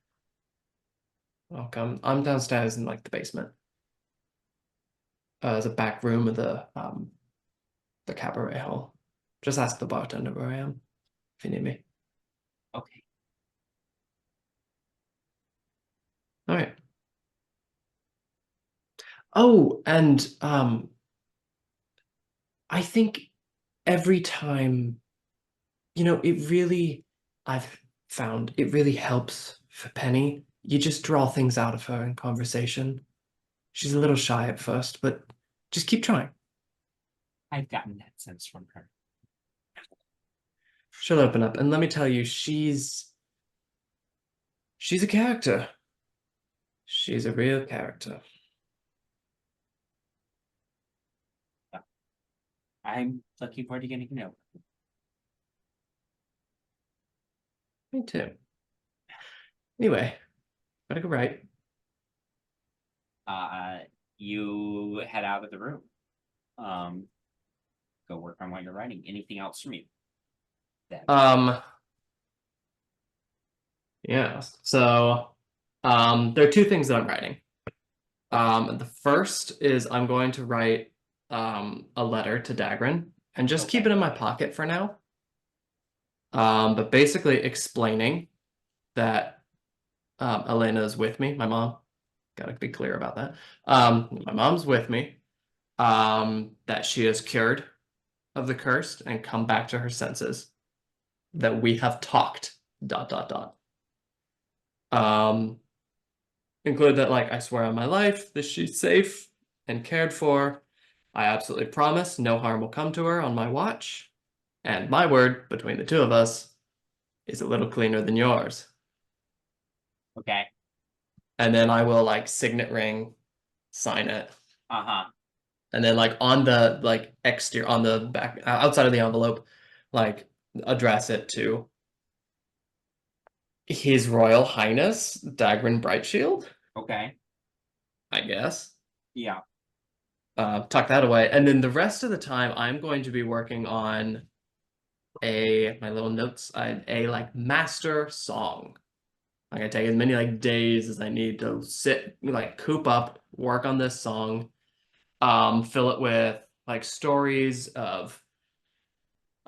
I'll come. I'm downstairs in like the basement. There's a back room of the cabaret hall. Just ask the bartender where I am if you need me. Okay. All right. Oh, and I think every time, it really, I've found it really helps for Penny. You just draw things out of her in conversation. She's a little shy at first, but just keep trying. I've gotten that sense from her. She'll open up, and let me tell you, she's a character. She's a real character. I'm looking forward to getting to know her. Me too. Anyway, gotta go write. You head out of the room. Go work on what you're writing. Anything else from you? Yeah. So, there are two things that I'm writing. The first is I'm going to write a letter to Dagrin and just keep it in my pocket for now. But basically explaining that Elina is with me, my mom. Gotta be clear about that. My mom's with me. That she is cured of the curse and come back to her senses. That we have talked. ... Include that, like, I swear on my life that she's safe and cared for. I absolutely promise no harm will come to her on my watch. And my word, between the two of us, is a little cleaner than yours. Okay. And then I will, like, signet ring, sign it. Uh-huh. And then, like, on the, like, exterior, on the back, outside of the envelope, like, address it to His Royal Highness, Dagrin Brightshield. Okay. I guess. Yeah. Tuck that away. And then the rest of the time, I'm going to be working on my little notes, a like master song. I'm gonna take as many like days as I need to sit, like coop up, work on this song, fill it with like stories of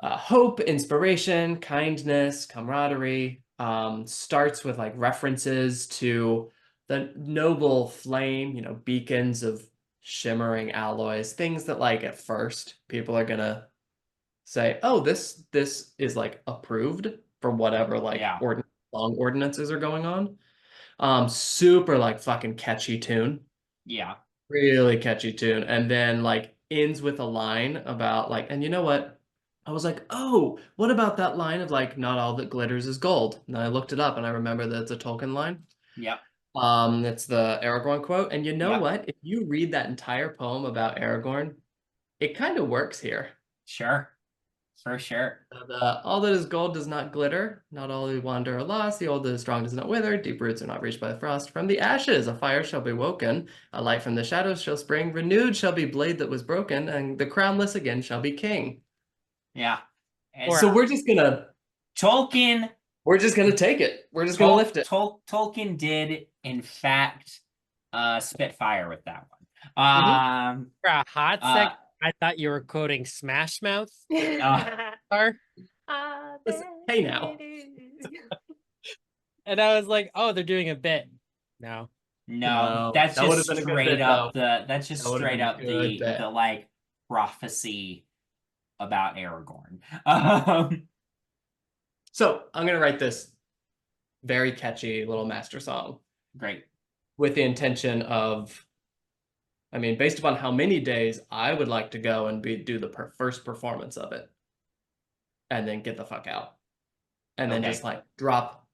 hope, inspiration, kindness, camaraderie. Starts with like references to the noble flame, beacons of shimmering alloys, things that like at first people are gonna say, oh, this is like approved for whatever like long ordinances are going on. Super like fucking catchy tune. Yeah. Really catchy tune. And then like ends with a line about like, and you know what? I was like, oh, what about that line of like, not all that glitters is gold? And I looked it up and I remember that it's a Tolkien line. Yeah. It's the Aragorn quote. And you know what? If you read that entire poem about Aragorn, it kind of works here. Sure. For sure. All that is gold does not glitter. Not all who wander are lost. The old that is strong does not wither. Deep roots are not reached by the frost. From the ashes a fire shall be woken. A light from the shadows shall spring. Renewed shall be blade that was broken. And the crownless again shall be king. Yeah. And Or- So we're just gonna Tolkien take it. We're just gonna lift it. Tolkien did, in fact, spit fire with that one. For a hot sec, uh, I thought you were quoting Smash Mouth. uh, Or, Listen, hey now. and I was like, oh, they're doing a bit. No. no, No, that's that would've just been a good straight bit, up though. that's just That would've straight been a up good bit. the like prophecy about Aragorn. So I'm gonna write this very catchy little master song Great. with the intention of, I mean, based upon how many days I would like to go and do the first performance of it, and then get the fuck out, and then Okay. just like drop.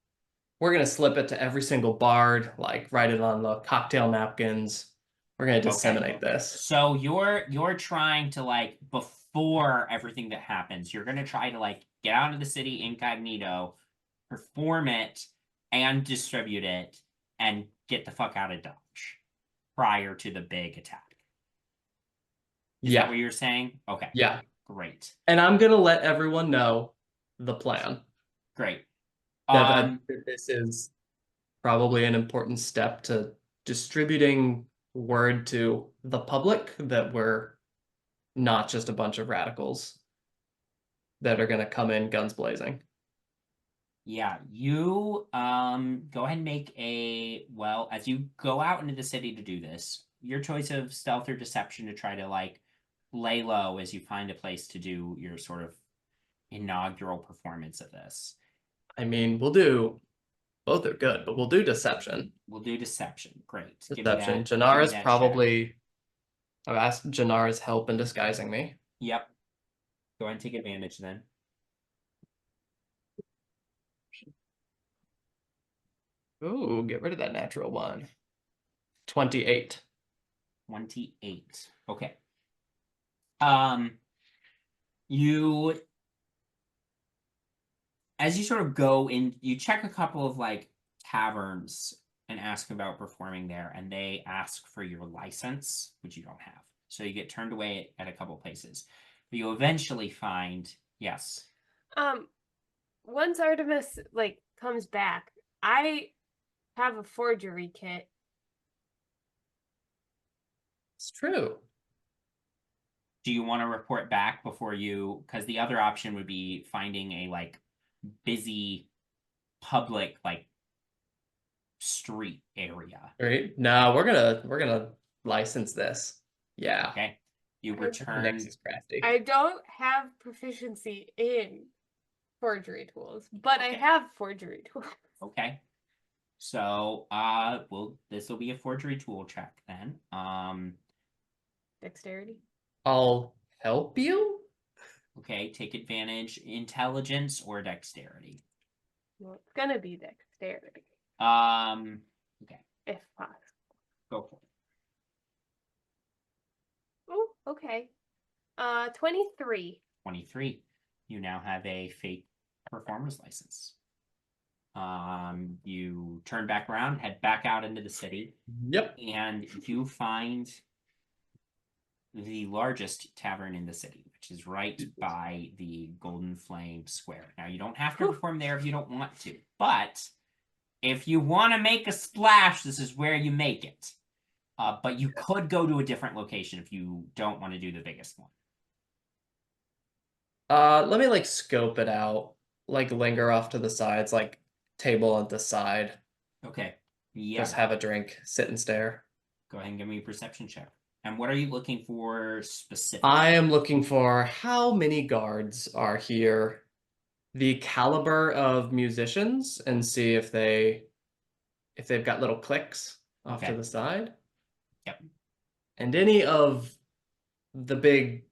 We're gonna slip it to every single bard, like write it on the cocktail napkins. We're gonna disseminate this. So you're trying to, like, before everything that happens, you're gonna try to, like, get out of the city incognito, perform it, and distribute it, and get the fuck out of Dodge prior to the big attack. Is that what you're saying? Okay. Yeah. Great. And I'm gonna let everyone know the plan. Great. That this is probably an important step to distributing word to the public that we're not just a bunch of radicals that are gonna come in guns blazing. Yeah, you go ahead and make a, well, as you go out into the city to do this, your choice of stealth or deception to try to, like, lay low as you find a place to do your sort of inaugural performance of this. I mean, we'll do both are good, but we'll do deception. We'll do deception. Great. Deception. Give me Jinarra's that probably I've asked Jinarra's help in disguising me. check. Yep. Go ahead and take advantage then. Ooh, get rid of that natural one. 28. 28. Okay. You, as you sort of go in, you check a couple of, like, taverns and ask about performing there, and they ask for your license, which you don't have. So you get turned away at a couple places. But you eventually find, yes. Once Artemis, like, comes back, I have a forgery kit. It's true. Do you want to report back before you, because the other option would be finding a, like, busy public, like, street area. Right? No, we're gonna license this. Yeah. Okay. You Okay. return. Nyx is crafty. I don't have proficiency in forgery tools, but I Okay. have forgery tools. Okay. So this will be a forgery tool check then. Dexterity. I'll help you? Okay, take advantage, intelligence or dexterity. Well, it's gonna be dexterity, Okay, if possible. go for it. Oh, okay. 23. 23. You now have a fake performer's license. You turn back around, head back out into the city, Yep. and you find the largest tavern in the city, which is right by the Golden Flame Square. Now, you don't have to perform there if you don't want to, but if you want to make a splash, this is where you make it. But you could go to a different location if you don't want to do the biggest one. Let me like scope it out, like linger off to the sides, like table at the side. Okay. Yeah. Just have a drink, sit and stare. Go ahead and give me a perception check. And what are you looking for specifically? I am looking for how many guards are here, the caliber of musicians, and see if they've got little cliques off Okay. to the side. Yep. And any of the big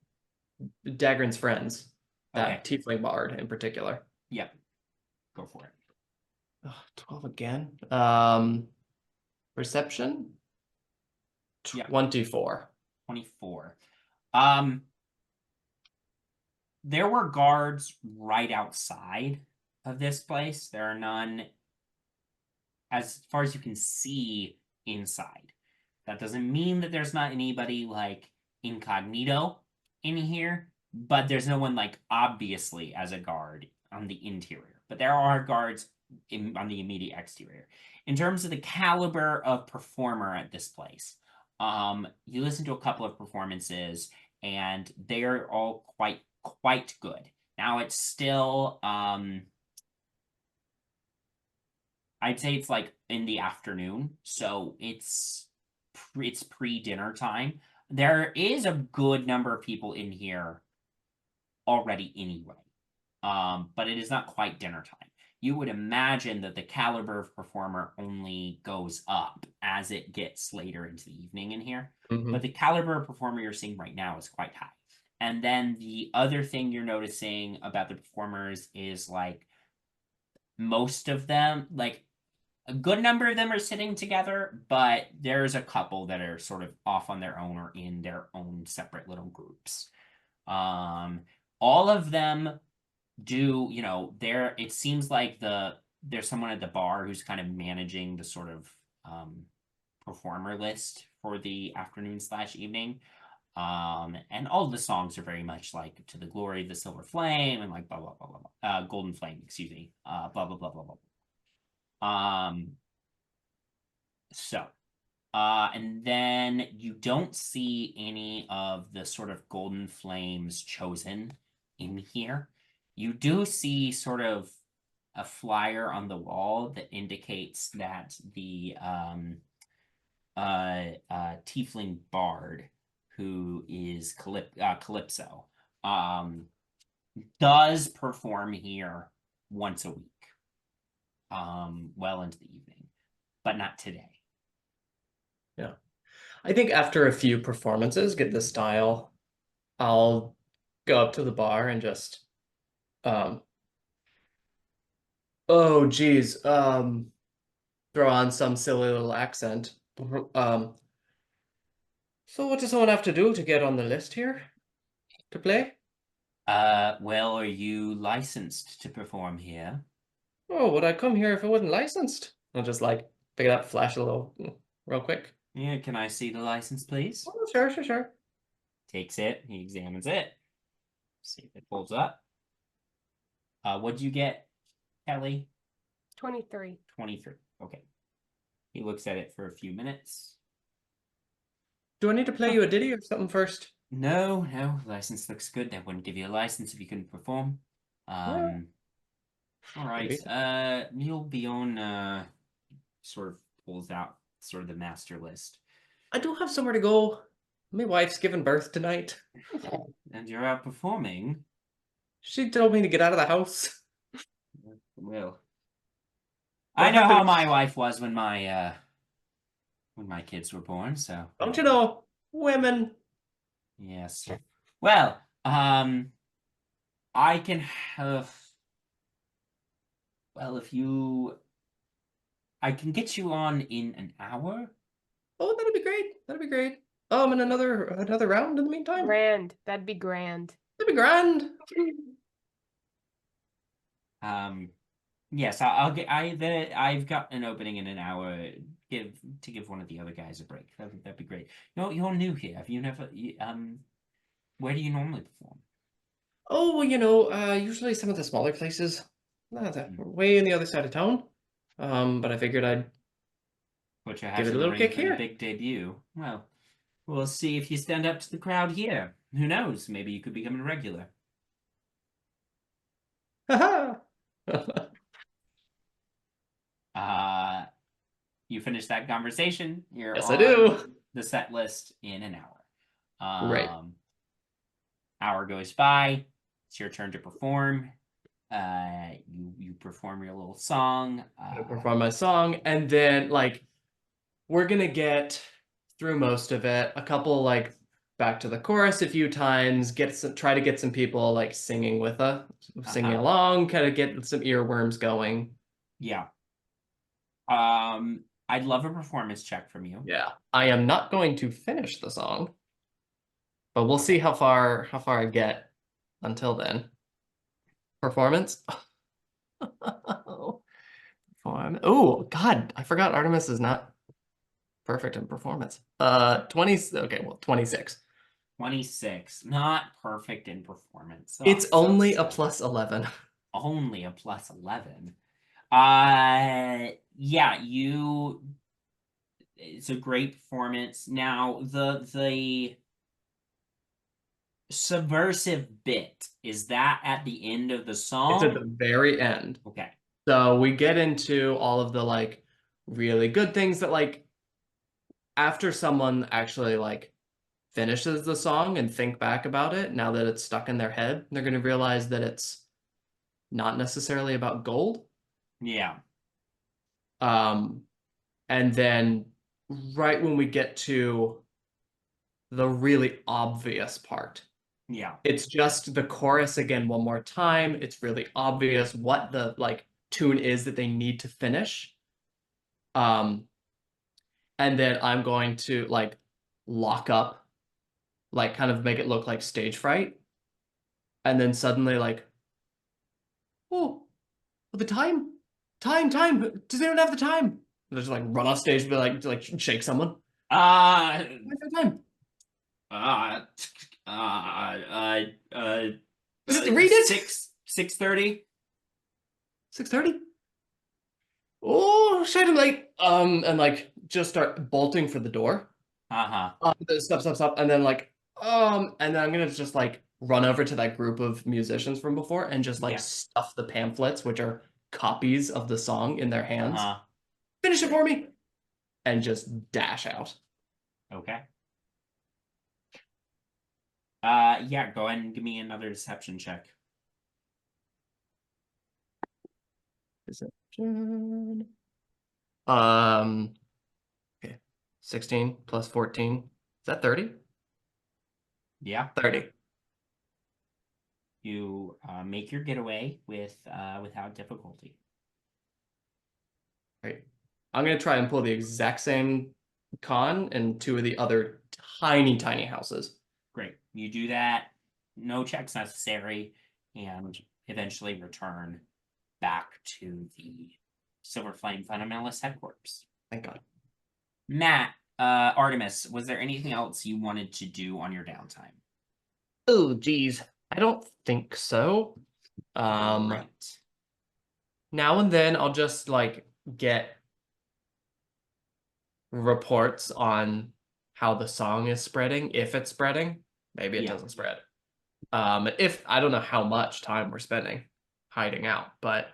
Dagran's friends, that Okay. tiefling bard in particular. Yep. Go for it. Ugh, 12 again. Perception? Yep. 24. 24. there were guards right outside of this place. There are none, as far as you can see, inside. That doesn't mean that there's not anybody like incognito in here, but there's no one like obviously as a guard on the interior. But there are guards on the immediate exterior. In terms of the caliber of performer at this place, you listen to a couple of performances, and they're all quite good. Now it's still I'd say it's like in the afternoon, so it's pre-dinner time. There is a good number of people in here already anyway, but it is not quite dinner time. You would imagine that the caliber of performer only goes up as it gets later into the evening in here, but the caliber of performer you're seeing right now is quite high. And then the other thing you're noticing about the performers is like most of them, like a good number of them are sitting together, but there's a couple that are sort of off on their own or in their own separate little groups. All of them do, you know, it seems like there's someone at the bar who's kind of managing the sort of performer list for the afternoon/evening. And all of the songs are very much like To the Glory of the Silver Flame and like blah blah blah blah, blah. Golden Flame, excuse me. Blah blah blah blah blah. And then you don't see any of the sort of Golden Flames chosen in here. You do see sort of a flyer on the wall that indicates that the tiefling bard, who is Calypso, does perform here once a week. Well into the evening, but not today. Yeah. I think after a few performances, get the style, I'll go up to the bar and just oh geez, throw on some silly little accent. So what does someone have to do to get on the list here to play? Well, are you licensed to perform here? Oh, would I come here if I wasn't licensed? I'll just like pick it up, flash a little real quick. Yeah, can I see the license, please? Oh, sure. Takes it, he examines it. See if it pulls up. What'd you get, Kelly? 23. 23. Okay. He looks at it for a few minutes. Do I need to play you a ditty or something first? No, license looks good. They wouldn't give you a license if you couldn't perform. Yeah. All right. You'll be on sort of pulls out sort of the master list. I do have somewhere to go. My wife's giving birth tonight. And you're out performing. She told me to get out of the house. Well, What I know how happened? my wife was when my kids were born, so Don't you know? Women. yes. Well, I can have. Well, I can get you on in an hour. Oh, that'd be great. That'd be great. And another round in the meantime. Grand. That'd be grand. That'd be grand. Yes, I've got an opening in an hour. Give one of the other guys a break. That'd be great. You're new here. Have you never? Where do you normally perform? Oh, well, usually some of the smaller places. Way in the other side of town. But I figured I'd Put your give hat it in a the little ring kick for here. the big debut. Well, we'll see if you stand up to the crowd here. Who knows? Maybe you could become a regular. Haha. You finish that conversation. You're Yes, on I do. the set list in an hour. Right. Hour goes by. It's your turn to perform. You perform your little song. I perform my song, and then we're gonna get through most of it. A couple back to the chorus a few times. Try to get some people singing with us, singing along. Kind of get some earworms going. Yeah. I'd love a performance check from you. Yeah, I am not going to finish the song, but we'll see how far I get. until then. Performance. Oh God, I forgot Artemis is not perfect in performance. 20. Okay, well, 26. 26. Not perfect in performance. Oh, It's so only a sad. plus 11. Only a plus 11. Yeah, it's a great performance. Now, the subversive bit, is that at the end of the song? It's at the very end. Okay. So we get into all of the like really good things that like after someone actually like finishes the song and think back about it, now that it's stuck in their head, they're going to realize that it's not necessarily about gold. Yeah. And then right when we get to the really obvious part, Yeah. it's just the chorus again one more time. It's really obvious what the like tune is that they need to finish. And then I'm going to like lock up, like kind of make it look like stage fright. And then suddenly like, oh, the time. Does anyone have the time? And they just like run off stage and be like, to, like shake someone. Where's the time? Read it. 6:30. 6:30. Oh, shining light. And like just start bolting for the door. Stop, and then like, and then I'm gonna just like run over to that group of musicians from before and just like stuff the pamphlets, which are copies of the song, in their hands. Finish it for me, and just dash out. Okay. Yeah, go ahead and give me another deception check. Deception. Okay. 16 plus 14. Is that 30? Yeah. 30. You make your getaway without difficulty. Right. I'm gonna try and pull the exact same con in 2 of the other tiny houses. Great. You do that. No checks necessary, and eventually return back to the Silver Flame Fundamentalist headquarters. Thank God. Matt, Artemis, was there anything else you wanted to do on your downtime? Oh, geez. I don't think so. Right. Now and then I'll just like get reports on how the song is spreading, if it's spreading. Maybe it doesn't spread. If I don't know how much time we're spending hiding out, but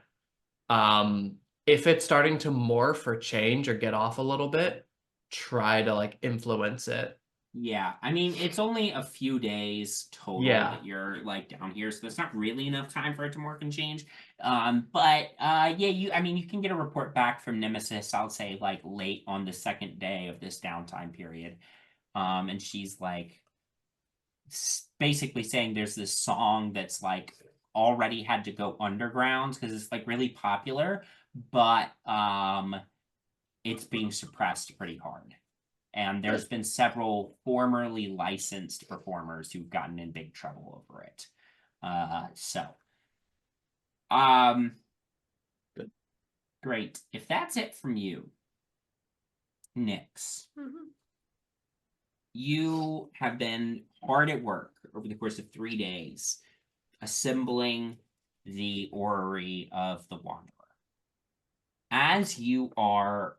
if it's starting to morph or change or get off a little bit, try to like influence it. Yeah, I mean, it's only a few days total that you're like down here, so there's not really enough time for it to morph and change. But yeah, you can get a report back from Nemesis, I'll say like late on the second day of this downtime period. And she's like basically saying there's this song that's like already had to go underground because it's like really popular, but it's being suppressed pretty hard. And there's been several formerly licensed performers who've gotten in big trouble over it. Good. Great. If that's it from you, Nyx, you have been hard at work over the course of 3 days, assembling the Orrery of the Wanderer. As you are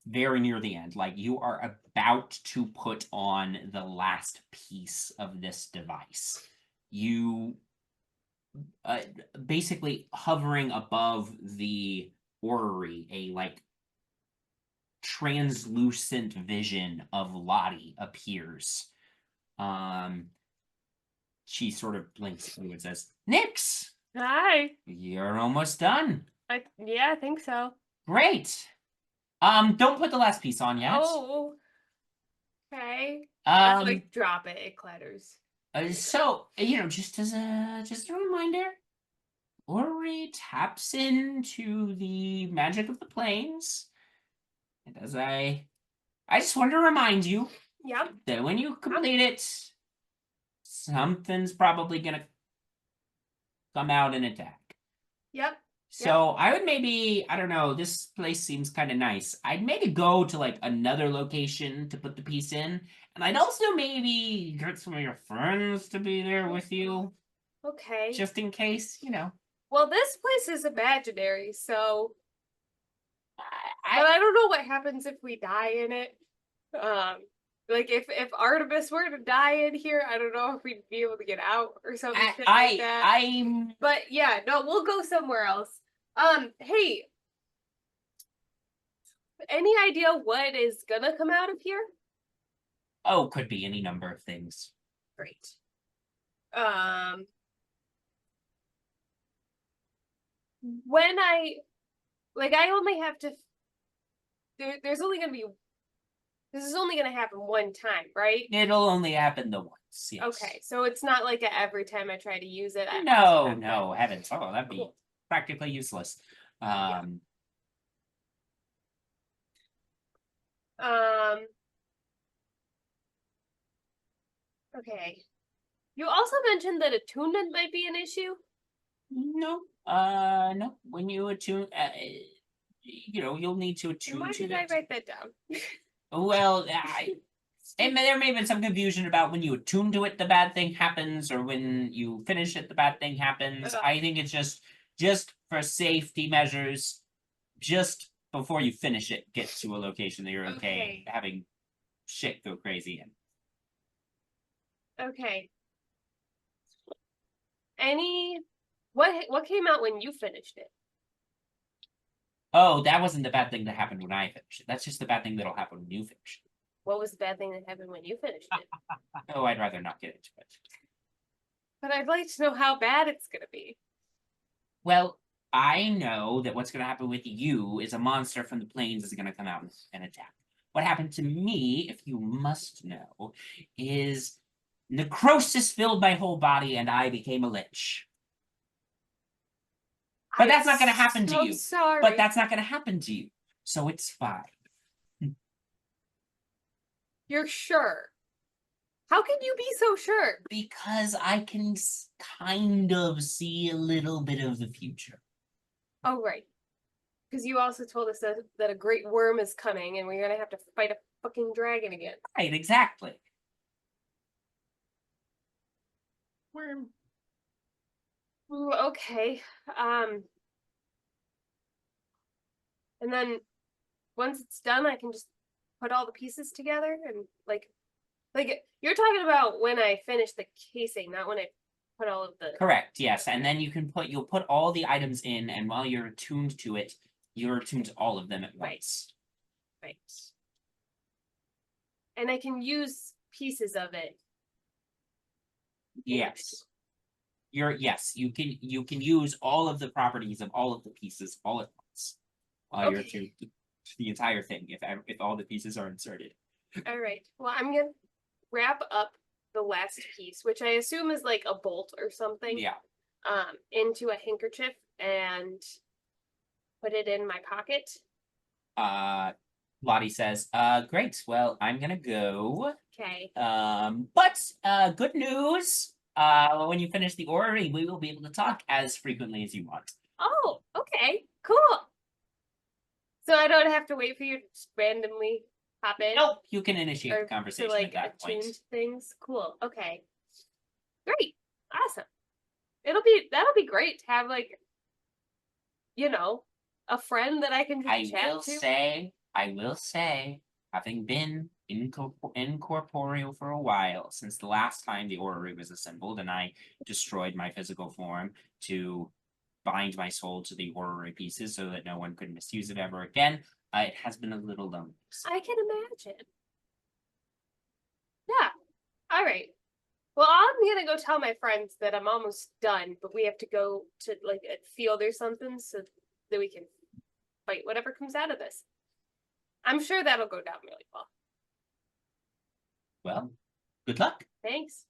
very near the end, like you are about to put on the last piece of this device, you basically hovering above the Orrery, a like translucent vision of Lottie appears. She sort of blinks at you and says, Nyx! Hi. You're almost done. Yeah, I think so. Great. Don't put the last piece on yet. Oh. Okay. I like drop it. It clatters. So, just as a reminder, Orrery taps into the magic of the planes. And as I just wanted to remind you that when you complete it, something's probably gonna come out and attack. Yep. So I would maybe, I don't know, this place seems kind of nice. I'd maybe go to like another location to put the piece in. And I'd also maybe get some of your friends to be there with you, Okay. just in case, you know. Well, this place is imaginary, so but I I don't know what happens if we die in it. Like if Artemis were to die in here, I don't know if we'd be able to get out or something shit like that. I'm But yeah, no, we'll go somewhere else. Hey, any idea what is gonna come out of here? oh, could be any number of things. Great. When I only have to. There's only gonna be. This is only gonna happen one time, right? It'll only happen the once. Yes. Okay, so it's not like every time I try to use it. No, heavens. Oh, that'd be Cool. practically useless. Okay. You also mentioned that attunement might be an issue. No. No. When you attune, you'll need to attune Why to did I it. write that down? Well, there may have been some confusion about when you attune to it, the bad thing happens, or when you finish it, the bad thing happens. I think it's just for safety measures, just before you finish it, get to a location that you're okay having shit go crazy in. Okay. What came out when you finished it? Oh, that wasn't the bad thing that happened when I finished it. That's just the bad thing that'll happen when you finish it. What was the bad thing that happened when you finished it? Oh, I'd rather not get into it. But I'd like to know how bad it's gonna be. Well, I know that what's going to happen with you is a monster from the plains is going to come out and attack. What happened to me, if you must know, is necrosis filled my whole body and I became a lich. But that's not going to happen to you. Sorry. But that's not going to happen to you. So it's fine. You're sure? How can you be so sure? Because I can kind of see a little bit of the future. Oh, right. Because you also told us that a great worm is coming and we're gonna have to fight a fucking dragon again. Right, exactly. Worm. Ooh, okay. And then once it's done, I can just put all the pieces together and like you're talking about when I finish the casing, not when I put all of the. Correct, yes. And then you'll put all the items in, and while you're attuned to it, you're attuned to all of them at once. Right. And I can use pieces of it. Yes. You can use all of the properties of all of the pieces all at once. While you're attuned to the entire thing, if all the pieces are inserted. All right. Well, I'm gonna wrap up the last piece, which I assume is like a bolt or something. Yeah. Into a handkerchief and put it in my pocket. Lottie says, great, well, I'm gonna go. Okay. But good news. When you finish the orrery, we will be able to talk as frequently as you want. Oh, okay. Cool. So I don't have to wait for you to just randomly pop in? Nope, you can initiate Or the conversation to, like, at that point. attune to things? Cool. Okay. Great. Awesome. That'll be great to have, like, a friend that I can just chat to. I will say, having been incorporeal for a while, since the last time the orrery was assembled and I destroyed my physical form to bind my soul to the orrery pieces so that no one could misuse it ever again, it has been a little lonely. I can imagine. Yeah. All right. Well, I'm gonna go tell my friends that I'm almost done, but we have to go to like a field or something so that we can fight whatever comes out of this. I'm sure that'll go down really well. Well, good luck. Thanks.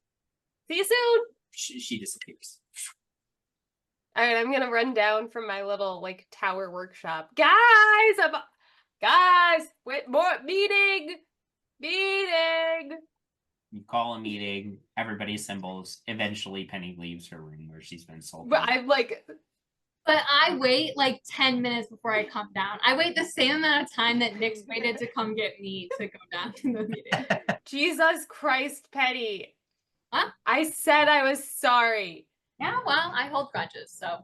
See you soon. She disappears. All right, I'm gonna run down from my little like tower workshop. Guys, wait, more meeting. You call a meeting, everybody assembles. Eventually, Penny leaves her room where she's been sulking. But I'm like, But I wait like 10 minutes before I come down. I wait the same amount of time that Nyx waited to come get me to go down to the meeting. Jesus Christ, Penny. Huh? I said I was sorry. Yeah, well, I hold grudges, so.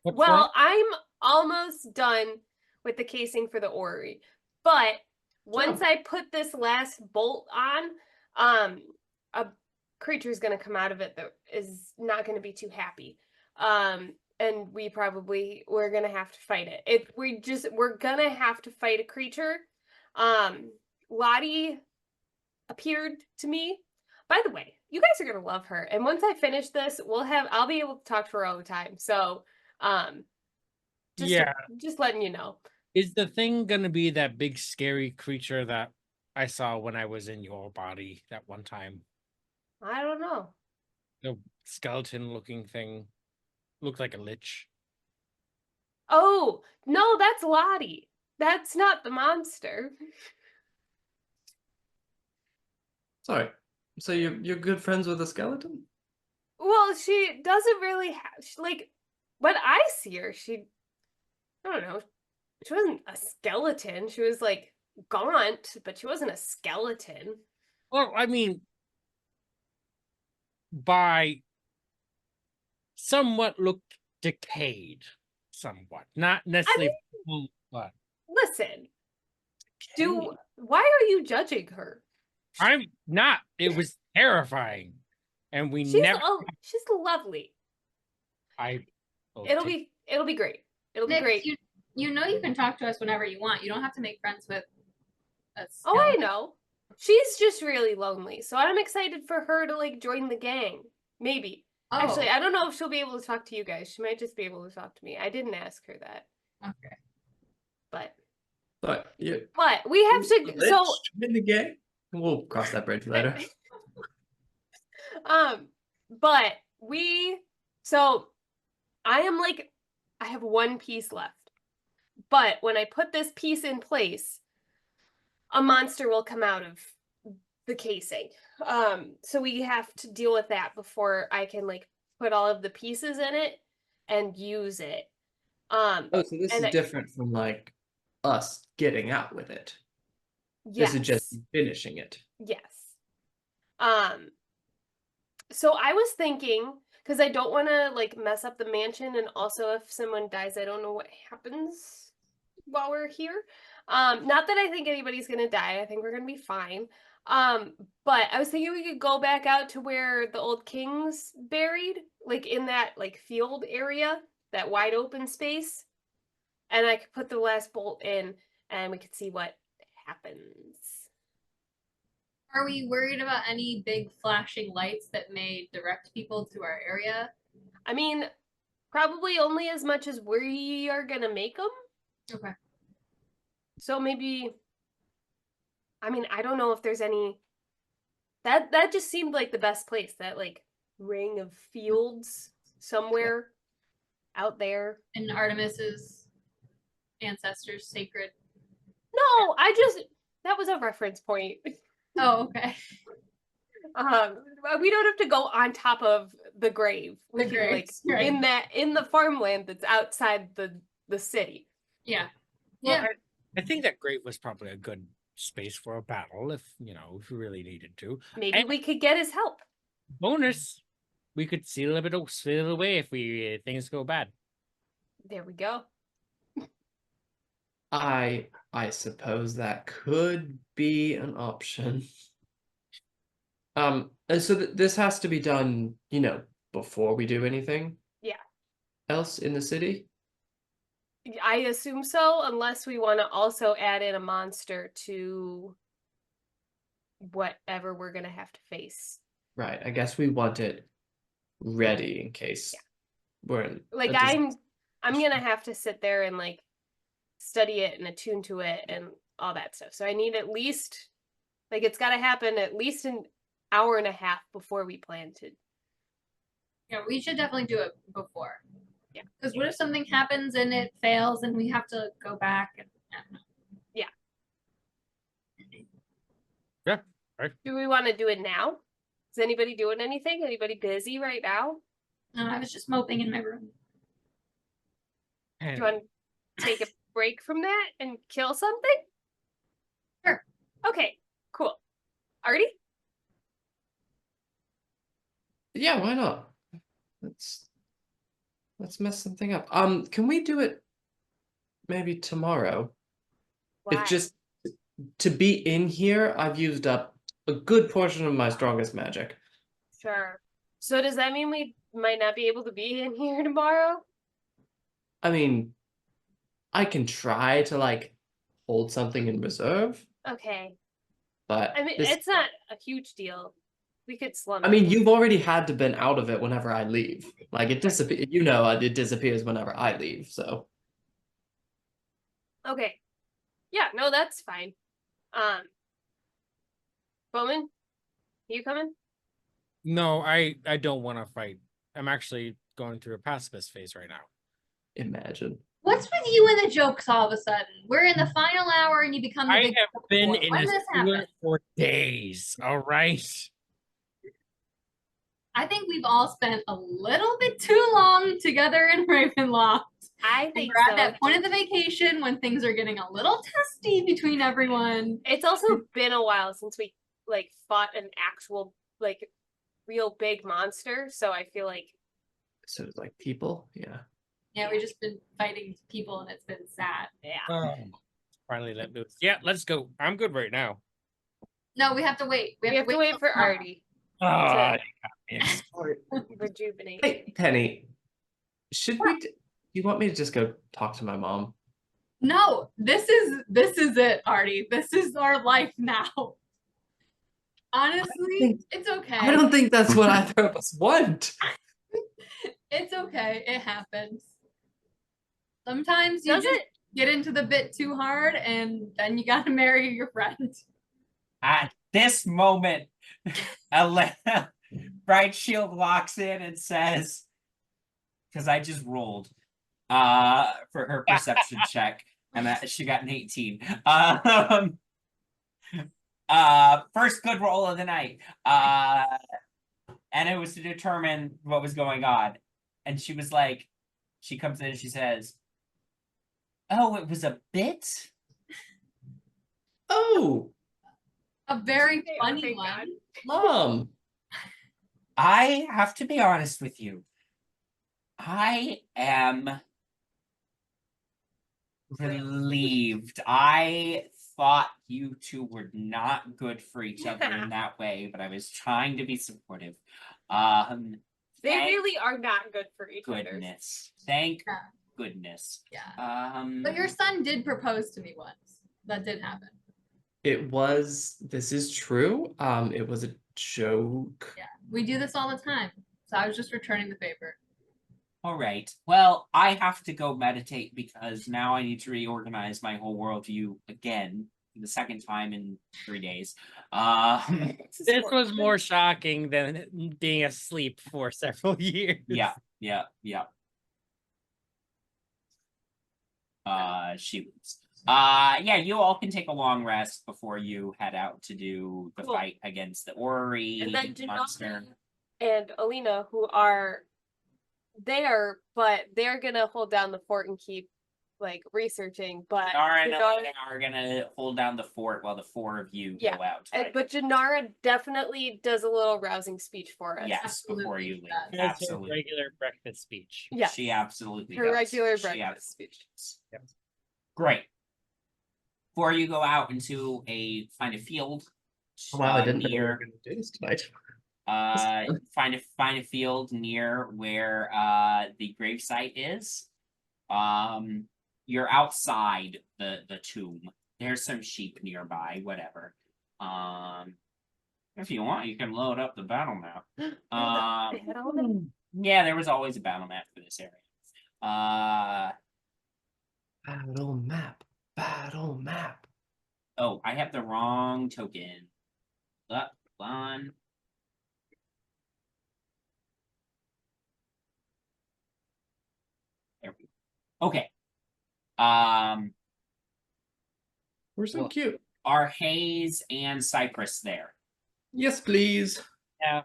What's Well, wrong? I'm almost done with the casing for the orrery, but once I put this last bolt on, a creature is going to come out of it that is not going to be too happy. And we're going to have to fight it. We're going to have to fight a creature. Lottie appeared to me. By the way, you guys are going to love her. And once I finish this, I'll be able to talk to her all the time. So, just letting you know. Is the thing gonna be that big scary creature that I saw when I was in your body that one time? I don't know. The skeleton looking thing looked like a lich. Oh, no, that's Lottie. That's not the monster. Sorry. So you're good friends with a skeleton? Well, she doesn't really have, like, when I see her, I don't know, she wasn't a skeleton. She was, like, gaunt, but she wasn't a skeleton. Well, I mean, by somewhat looked decayed, somewhat. Not necessarily full, but Listen, why are you judging her? I'm not. It was terrifying. And we She's never lovely. will It'll take- be great. It'll be Nyx, great. you know you can talk to us whenever you want. You don't have to make friends with us. Oh, I know. She's just really lonely. So I'm excited for her to like join the gang. Maybe. Oh, Actually, I don't know if she'll be able to talk to you guys. She might just be able to talk to me. I didn't ask her that. okay. But We have to so in the game. We'll cross that bridge later. but so I am like, I have one piece left. But when I put this piece in place, a monster will come out of the casing. So we have to deal with that before I can like put all of the pieces in it and use it. Oh, so this is and different from like us getting out with it. Yes. This is just finishing it. Yes. So I was thinking, because I don't want to like mess up the mansion, and also if someone dies, I don't know what happens while we're here. Not that I think anybody's gonna die. I think we're gonna be fine. But I was thinking we could go back out to where the old king's buried, like in that like field area, that wide open space, and I could put the last bolt in, and we could see what happens. Are we worried about any big flashing lights that may direct people to our area? I mean, probably only as much as we are gonna make them. Okay. So maybe, I mean, I don't know if there's any. That just seemed like the best place. That like ring of fields somewhere out there. And Artemis's ancestors' sacred. No, that was a reference point. Oh, okay. We don't have to go on top of the grave. We The can, graves, like right. in the farmland that's outside the city. Yeah. Well, Yeah. I think that grave was probably a good space for a battle if we really needed to. Maybe And we could get his help. bonus, we could seal it away if things go bad. There we go. I suppose that could be an option. And so this has to be done, before we do anything. Yeah. Else in the city. I assume so, unless we want to also add in a monster to whatever we're gonna have to face. Right. I guess we want it ready in case we're in. Like I'm gonna have to sit there and like study it and attune to it and all that stuff. So I need at least it's got to happen at least an hour and a half before we plan to. Yeah, we should definitely do it before. Yeah. Because what if something happens and it fails and we have to go back and I don't know. Do we want to do it now? Is anybody doing anything? Anybody busy right now? No, I was just moping in my room. Do you want to take a break from that and kill something? Sure. Okay, cool. Artie? Yeah, why not? Let's mess something up. Can we do it maybe tomorrow? Why? If just to be in here, I've used up a good portion of my strongest magic. Sure. So does that mean we might not be able to be in here tomorrow? I mean, I can try to like hold something in reserve, Okay. but I mean, it's not a huge deal. We could slum I it. mean, you've already had to been out of it whenever I leave. Like it disappears. You know, it disappears whenever I leave. So Okay. Yeah, no, that's fine. Bowmin, you coming? No, I don't want to fight. I'm actually going through a pacifist phase right now. imagine. What's with you and the jokes all of a sudden? We're in the final hour and you become the I big have been boy. in When a did this sewer happen? for days. All right. I think we've all spent a little bit too long together in Ravenloft. I And think we're so. at that point of the vacation when things are getting a little testy between everyone. It's also been a while since we like fought an actual like real big monster, so I feel like So it's like people, yeah. Yeah, we've just been fighting people and it's been sad. yeah. Finally let loose. Yeah, let's go. I'm good right now. No, we have to wait. We have to wait till for tomorrow. Artie Ah, to rejuvenate. Hey, Penny, should we? Do you want me to just go talk to my mom? No, this is it, Artie. This is our life now. Honestly, it's okay. I don't think that's what either of us want. It's okay. It happens. Sometimes you Does just it? get into the bit too hard and then you gotta marry your friend. At this moment, Elena Brightshield walks in and says, because I just rolled for her perception check, and she got an 18. First good roll of the night. And it was to determine what was going on. And she was like, she comes in and she says, "Oh, it was a bit?" Oh, A very Okay, funny thank one. God. Mom. I have to be honest with you. I am relieved. I thought you two were not good for each other in that way, but I was trying to be supportive. They Thank really are not good for each other. goodness. Thank Yeah. goodness. Yeah. But your son did propose to me once. That did happen. This is true. It was a joke. Yeah. We do this all the time. So I was just returning the favor. All right. Well, I have to go meditate because now I need to reorganize my whole worldview again for the second time in 3 days. This was more shocking than being asleep for several years. Yeah. She leaves. Yeah, you all can take a long rest before you head out to do the Cool. fight against the Orrery And then monster. Jinarra and Elina, who are there, but they're gonna hold down the fort and keep like researching. But Jinarra and Jinarra- Elina are gonna hold down the fort while the 4 of you Yeah, go out. but Jinarra definitely does a little rousing speech for us. Yes, before you leave. Absolutely. That's her Absolutely. regular breakfast speech. Yeah. She absolutely Her does. regular She breakfast absolutely speech. does. Yep. Great. Before you go out into find a field. Wow, I didn't know we near were going to do this tonight. find a field near where the gravesite is. You're outside the tomb. There's some sheep nearby, whatever. If you want, you can load up the battle map. Yeah, there was always a battle map for this area. Battle map. Battle map. Oh, I have the wrong token. Hold on. There we go. Okay. We're so Well, cute. Are Hayes and Cypress there? Yes, please. Yeah.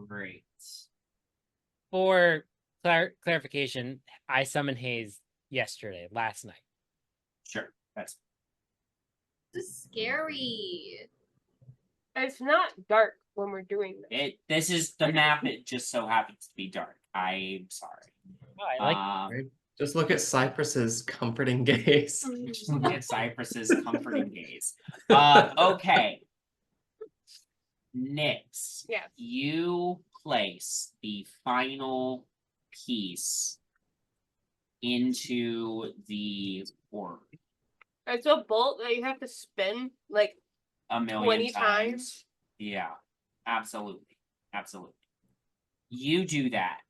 Great. For clarification, I summoned Hayes yesterday, last night. Sure. That's This is scary. It's not dark when we're doing this. it. This is the map. It just so happens to be dark. I'm sorry. Oh, I like Right. Just look at Cypress's comforting gaze. Just look at Cypress's comforting gaze. Okay. Nyx, Yes. you place the final piece into the orb It's a bolt that you have to spin like a million 20 times. times. Yeah, absolutely. Absolutely. You do that.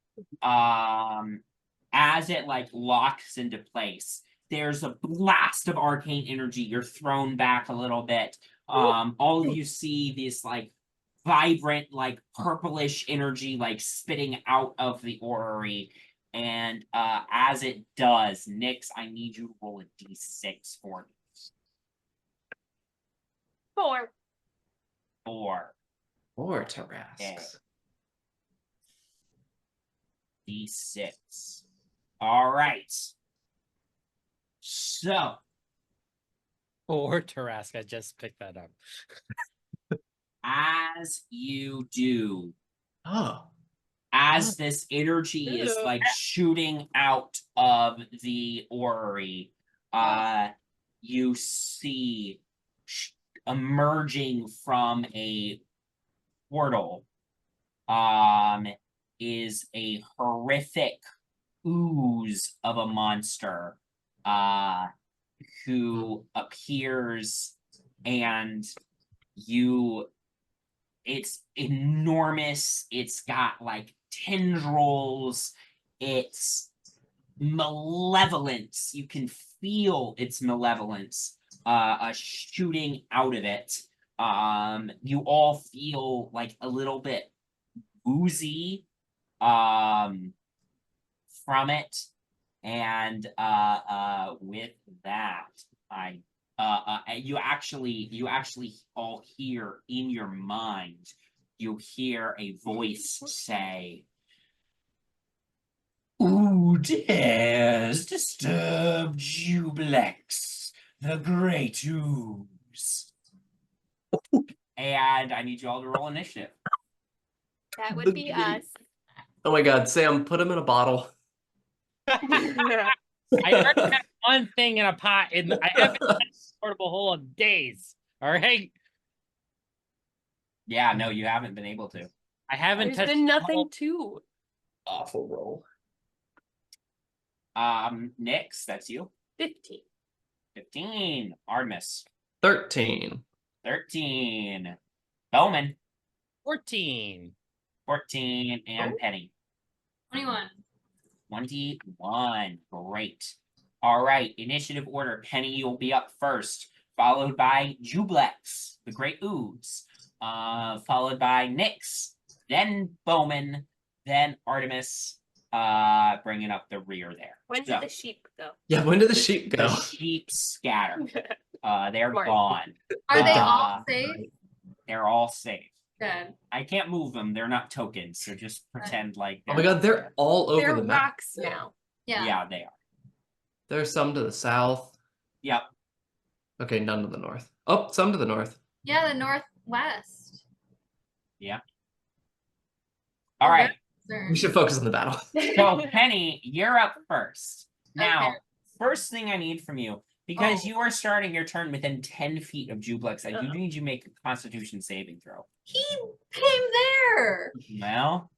As it like locks into place, there's a blast of arcane energy. You're thrown back a little bit. All of you see this like vibrant, like purplish energy like spitting out of the orrery. And as it does, Nyx, I need you to roll a d6 for me. 4. 4. Or Tarrasques. d6. All right. So, or Tarrasque. I just picked that up. as you do, Oh. as this energy is like shooting out of the orrery, you see emerging from a portal is a horrific ooze of a monster who appears, and it's enormous. It's got like tendrils. It's malevolence. You can feel its malevolence shooting out of it. You all feel like a little bit woozy from it, and with that, you actually all hear in your mind, you hear a voice say, "Who dares disturb Jublex, the great ooze?" And I need you all to roll initiative. That would be us. Oh my god, Sam, put him in a bottle. I already have one thing in a pot, and I haven't had a portable hole in days. All right, Yeah, no, you haven't been able to. I haven't There's touched been the nothing hole. to. Awful roll. Nyx, that's you. 15. 15. Artemis. 13. 13. Bowmin. 14. 14. And Oh. Penny. 21. 21. Great. All right. Initiative order. Penny, you'll be up first, followed by Jublex, the great ooze, followed by Nyx, then Bowmin, then Artemis, bringing up the rear there. When So, did the sheep go? Yeah, when did the sheep go? the sheep scatter. They're Smart. gone. Are they all Uh, safe? They're all safe. Good. I can't move them. They're not tokens, so just pretend like Oh my god, they're all over They're the map. rocks now. Yeah. Yeah, they are. There's some to the south. Yep. Okay, none to the north. Oh, some to the north. Yeah, the northwest. All right. Sir. We should focus on the battle. So Penny, you're up first. Now, Okay. first thing I need from you, because Oh. you are starting your turn within 10 feet of Jublex, I do Uh-oh. need you to make a Constitution saving throw. He came there. Well,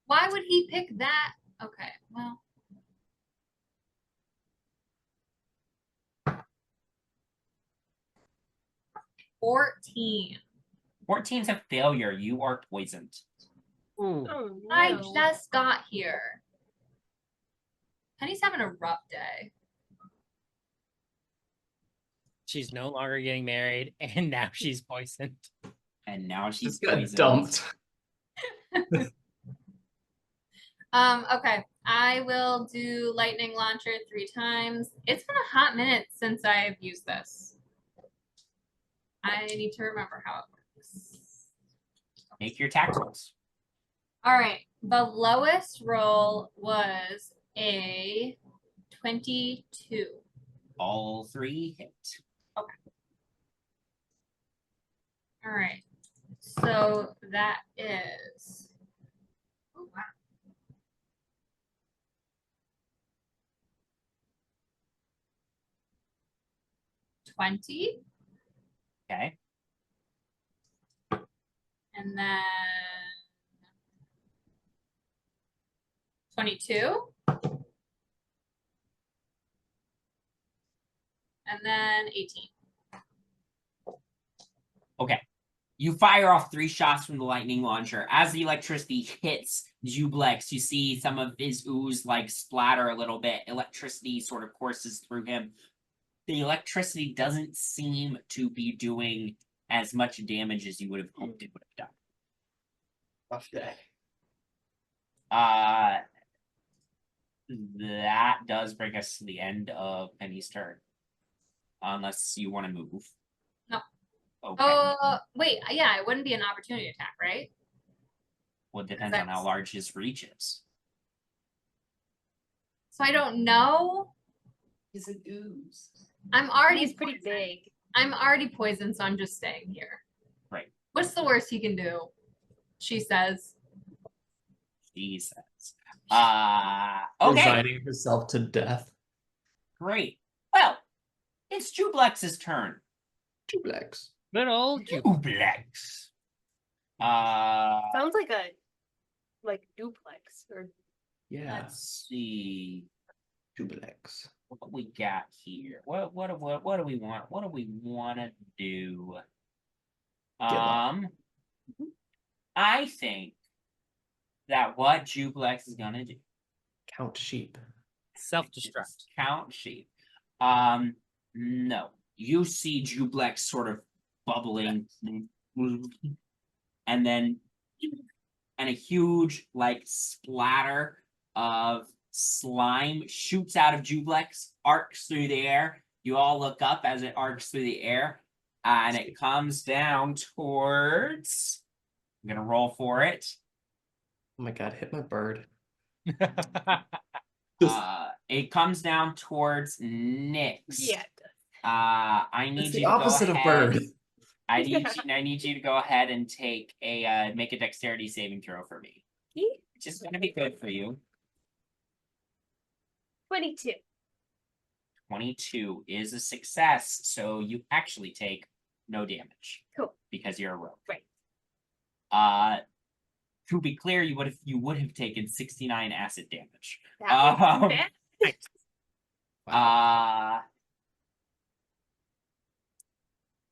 Why would he pick that? Okay, well. $14. 14's a failure. You are poisoned. Ooh. Oh, no. I just got here. Penny's having a rough day. She's no longer getting married, and now she's poisoned. And now she's Just got poisoned. dumped. Okay. I will do lightning launcher 3 times. It's been a hot minute since I've used this. I need to remember how it works. Make your attack rolls. All right. The lowest roll was a 22. All 3 hit. All right. So that is. Oh, wow. $20. Okay. And then 22. And then 18. Okay. You fire off 3 shots from the lightning launcher. As the electricity hits Jublex, you see some of his ooze like splatter a little bit. Electricity sort of courses through him. The electricity doesn't seem to be doing as much damage as you would have hoped it would have done. Rough day. That does bring us to the end of Penny's turn. Unless you want to move. No. Okay. Wait, yeah, it wouldn't be an opportunity attack, right? Well, it depends on how large his reach is. So I don't know. He's an ooze. I'm already He's pretty poisoned. big. I'm already poisoned, so I'm just staying here. Right. What's the worst he can do? She says. He says. Okay. Resigning herself to death. Great. Well, it's Jublex's turn. Jublex. Good old Jupiter. Jublex. Sounds like duplex or Yeah. Let's see Jublex. what we got here. What do we want? What do we want to do? up. I think that what Jublex is gonna do. Count sheep. Self-destruct. Count sheep. No. You see Jublex sort of bubbling, and then a huge like splatter of slime shoots out of Jublex, arcs through the air. You all look up as it arcs through the air, and it comes down towards. I'm gonna roll for it. Oh my god, hit my bird. It comes down towards Nyx. yeah. I need It's you the to opposite go of ahead. bird. I need you to go ahead and take a make a dexterity saving throw for me. Which is gonna be good for you. 22. 22 is a success, so you actually take no damage. Cool. Because you're a rogue. Right. To be clear, you would have taken 69 acid damage. That was bad.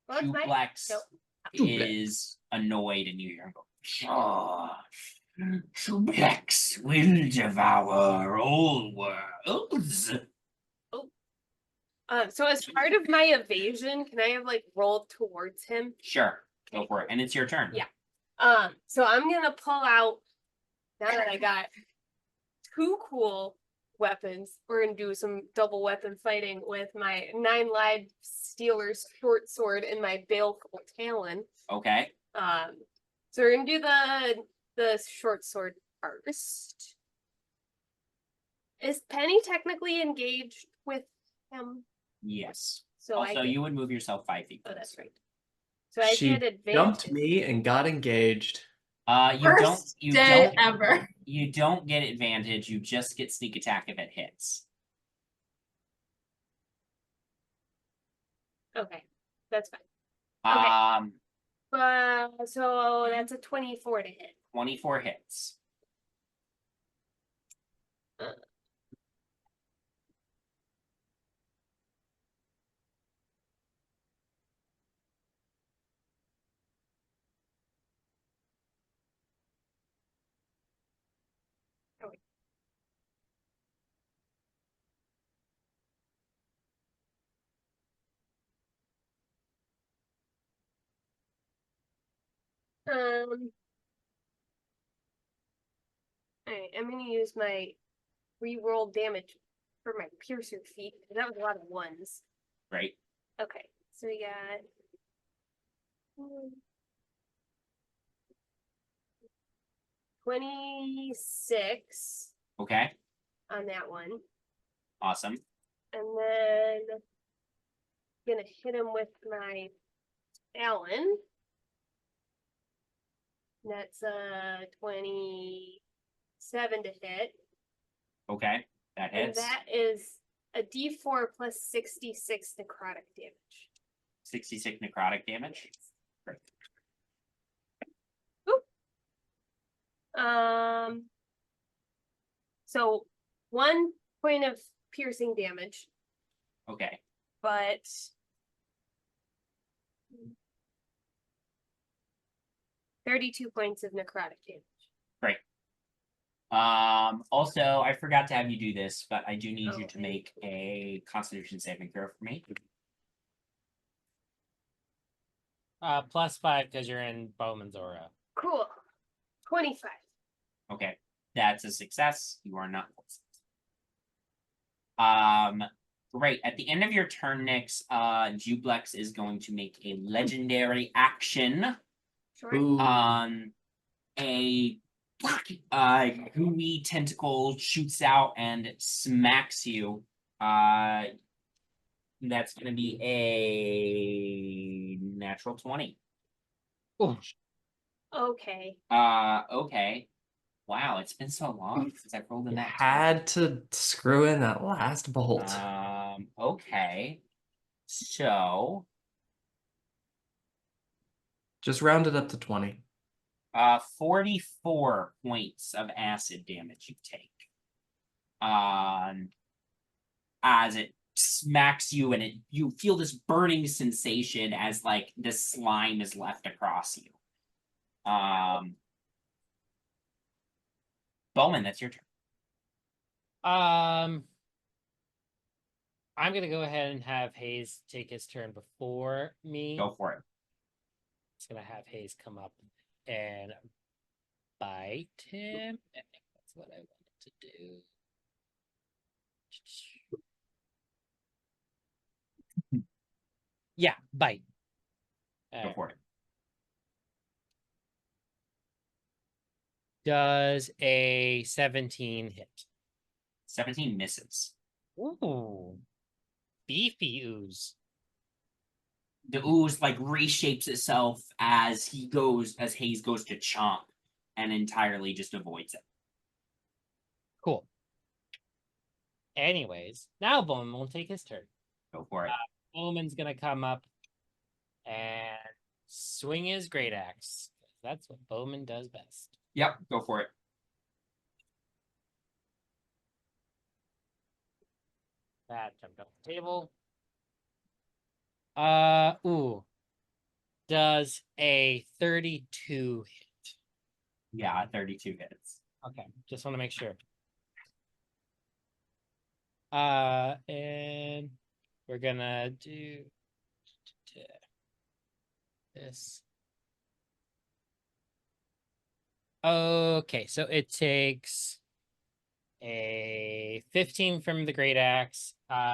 Well, it's nice. Jublex is annoyed, and you hear him go, Jublex will devour all worlds. So as part of my evasion, can I have like rolled towards him? Sure, go for it. And it's your turn. Yeah. So I'm gonna pull out, now that I got 2 cool weapons, we're gonna do some double weapon fighting with my 9-live Stealer's short sword and my baleful talon. Okay. So we're gonna do the short sword first. Is Penny technically engaged with him? Yes. So Also, you would move yourself 5 feet. Oh, that's right. So I She get advantage. Jumped me and got engaged. Worst day ever. You don't get advantage. You just get sneak attack if it hits. Okay, that's fine. Okay. So that's a 24 to hit. 24 hits. Alright, I'm gonna use my re-roll damage for my piercer feat. That was a lot of 1s. Right. Okay, so we got $26 Okay. on that one. Awesome. And then gonna hit him with my Allen. That's 27 to hit. Okay. That And hits. that is a D4 plus 66 necrotic damage. 66 necrotic damage. Great. So 1 point of piercing damage, Okay. but 32 points of necrotic damage. Great. Also, I forgot to have you do this, but I do need you to Okay. make a Constitution saving throw for me. +5 because you're in Bowman's aura. Cool. 25. Okay. That's a success. You are not poisoned. Great. At the end of your turn, Nyx, Jublex is going to make a legendary action. Sure. Ooh. A gooey tentacle shoots out and smacks you. That's gonna be a natural 20. Ooh. Okay. Okay. Wow, it's been so long since I've rolled in You that. had to screw in that last bolt. Okay. So, Just round it up to 20. 44 points of acid damage you take. As it smacks you and you feel this burning sensation as like this slime is left across you. Bowmin, that's your turn. I'm gonna go ahead and have Hayes take his turn before me. Go for it. It's gonna have Hayes come up and bite him. I think that's what I wanted to do. Yeah, bite. Go for it. Does a 17 hit? 17 misses. Ooh. Beefy ooze. The ooze like reshapes itself as Hayes goes to chomp and entirely just avoids it. Cool. Anyways, now Bowman will take his turn. Go for it. Bowman's gonna come up and swing his great axe. That's what Bowman does best. Yep, go for it. That jumped off the table. Ooh. Does a 32 hit? Yeah, 32 hits. Okay, just want to make sure. And we're gonna do this. Okay, so it takes a 15 from the Great Axe,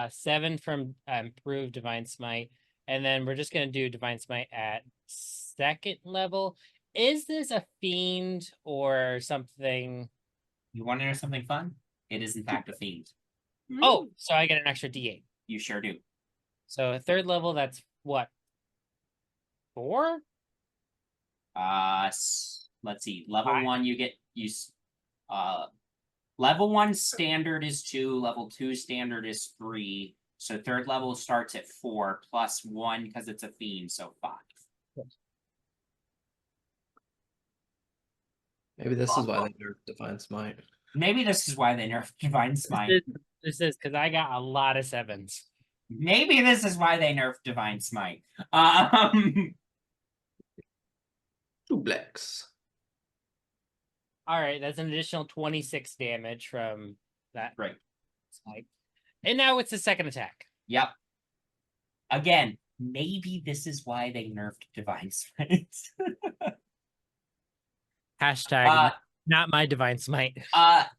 7 from Improved Divine Smite, and then we're just gonna do Divine Smite at 2nd level. Is this a fiend or something? You want to know something fun? It is in fact a fiend. Oh, so I get an extra D8. You sure do. So 3rd level, that's what? 4? Let's see. Level 5. 1, you get level 1 standard is 2, level 2 standard is 3. So 3rd level starts at 4 plus 1 because it's a fiend, so 5. Maybe this is why they nerfed Divine Smite. Maybe this is why they nerfed Divine Smite. This is because I got a lot of 7s. Maybe this is why they nerfed Divine Smite. Jublex. All right, that's an additional 26 damage from that. Right. Smite. And now it's the 2nd attack. Yep. Again, maybe this is why they nerfed Divine Smite. Hashtag not my Divine Smite.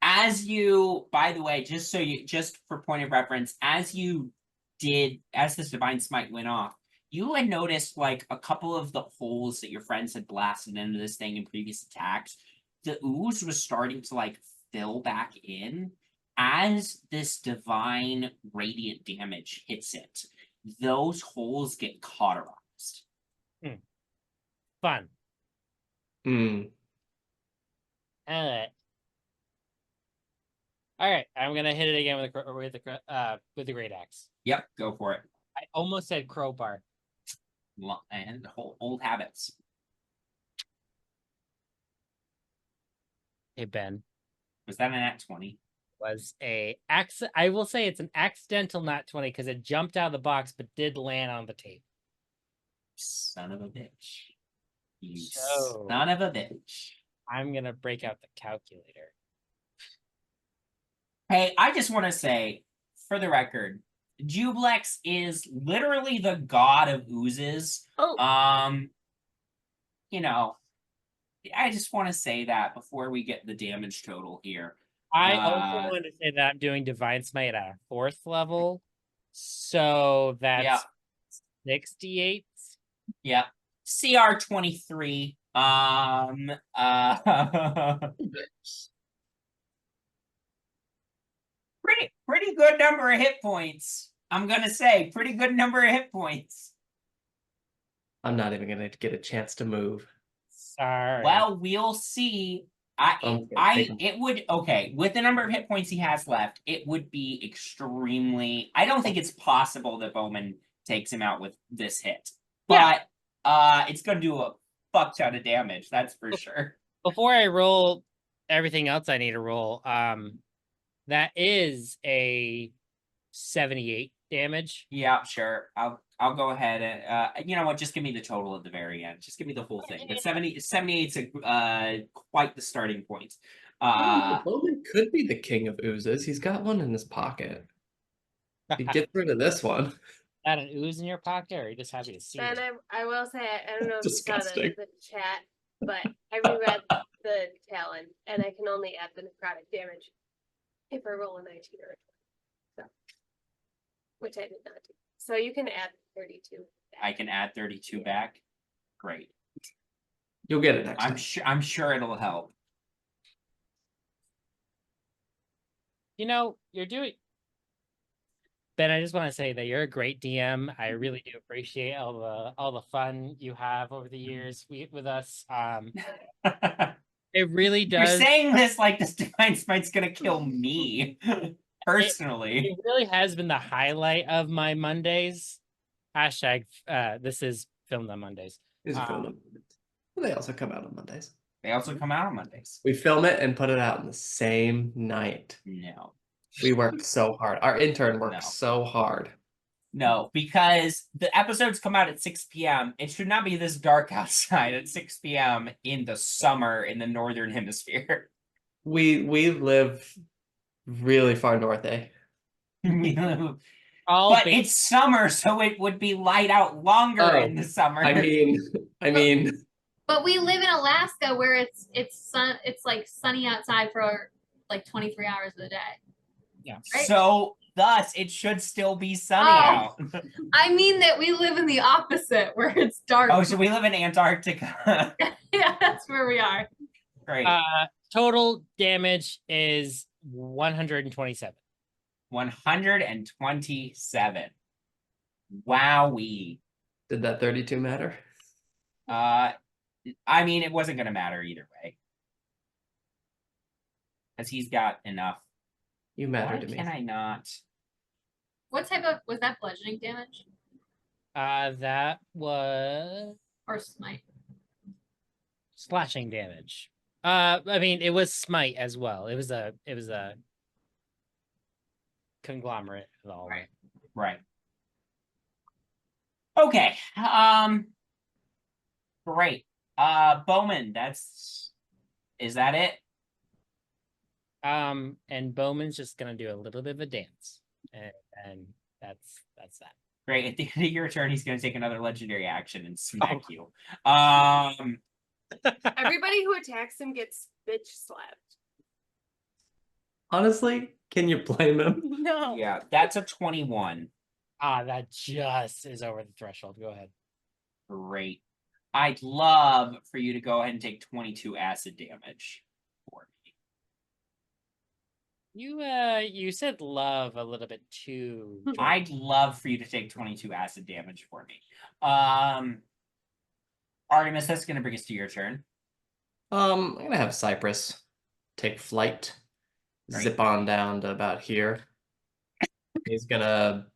As you, by the way, just for point of reference, as this Divine Smite went off, you had noticed like a couple of the holes that your friends had blasted into this thing in previous attacks. The ooze was starting to like fill back in as this divine radiant damage hits it. Those holes get cauterized. Fun. Mm. All right, I'm gonna hit it again with the great axe. Yep, go for it. I almost said crowbar. And old habits. Hey Ben, Was that an at 20? was I will say it's an accidental not 20 because it jumped out of the box but did land on the table. Son of a bitch. You So- son of a bitch. I'm gonna break out the calculator. Hey, I just want to say, for the record, Jublex is literally the god of oozes. Oh, You know, I just want to say that before we get the damage total here. I also want to say that I'm doing Divine Smite at a 4th level. So that's 68. Yeah. CR 23. Pretty good number of hit points. I'm gonna say pretty good number of hit points. I'm not even gonna get a chance to move. Sorry. Well, we'll see. It would okay with the number of hit points he has left. It would be extremely. I don't think it's possible that Bowmin takes him out with this hit, but it's gonna do a fuck ton of damage. That's for sure. Before I roll everything else I need to roll, that is a 78 damage. Yeah, sure. I'll go ahead and you know what? Just give me the total at the very end. Just give me the whole thing. But 78's quite the starting point. Bowmin could be the king of oozes. He's got one in his pocket. He gets rid of this one. Got an ooze in your pocket, or are you just happy to see and it? I will say, I don't know if you saw Disgusting. the chat, but I reread the talent, and I can only add the necrotic damage if I roll a 19 or a 20. So, which I did not do. So you can add 32. I can add 32 back. Great. You'll get it next time. I'm sure it'll help. You know, you're doing. Ben, I just want to say that you're a great DM. I really do appreciate all the fun you have over the years with us. It really You're does. saying this like this Divine Smite's gonna kill me personally. It really has been the highlight of my Mondays. Hashtag this is filmed on Mondays. These are filmed on Mondays. They also come out on Mondays. They also come out on Mondays. We film it and put it out in the same night. No. We worked so hard. Our intern worked No. so hard. No, because the episodes come out at 6 p.m. It should not be this dark outside at 6 p.m. in the summer in the northern hemisphere. We live really far north, eh? But it's summer, so it would be light out longer in the summer. I mean But we live in Alaska where it's like sunny outside for like 23 hours of the day. Yeah. Right? So thus it should still be sunny Oh. out. I mean that we live in the opposite where it's dark. Oh, so we live in Antarctica. Yeah, that's where we are. Great. Total damage is 127. 127. Wowee. did that 32 matter? I mean, it wasn't going to matter either way. Because he's got enough. You matter Why to me. can I not? What type of was that bludgeoning damage That was or smite? slashing damage. I mean, it was smite as well. It was a conglomerate of all. Right. Right. Okay. Great. Bowmin, is that it? And Bowman's just gonna do a little bit of a dance, and that's that. Great. At the end of your turn, he's going to take another legendary action and smack Oh. you. Everybody who attacks him gets bitch slapped. Honestly, can you blame him? No. Yeah, that's a 21. Ah, that just is over the threshold. Go ahead. Great. I'd love for you to go ahead and take 22 acid damage for me. You said love a little bit too. I'd love for you to take 22 acid damage for me. Artemis, that's going to bring us to your turn. I'm gonna have Cypress take flight, Right. zip on down to about here. He's gonna,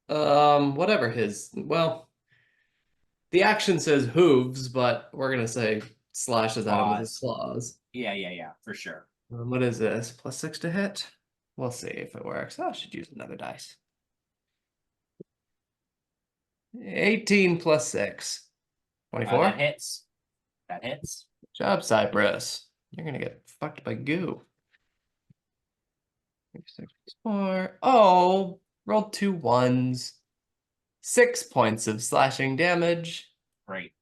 whatever his, well, the action says hooves, but we're gonna say slashes at him with his claws. Yeah, for sure. What is this? +6 to hit? We'll see if it works. I should use another dice. 18 + 6. 24? That hits. That hits. Good job, Cypress. You're gonna get fucked by goo. 6 + 4. Oh, rolled 2 1s. 6 points of slashing damage. Great.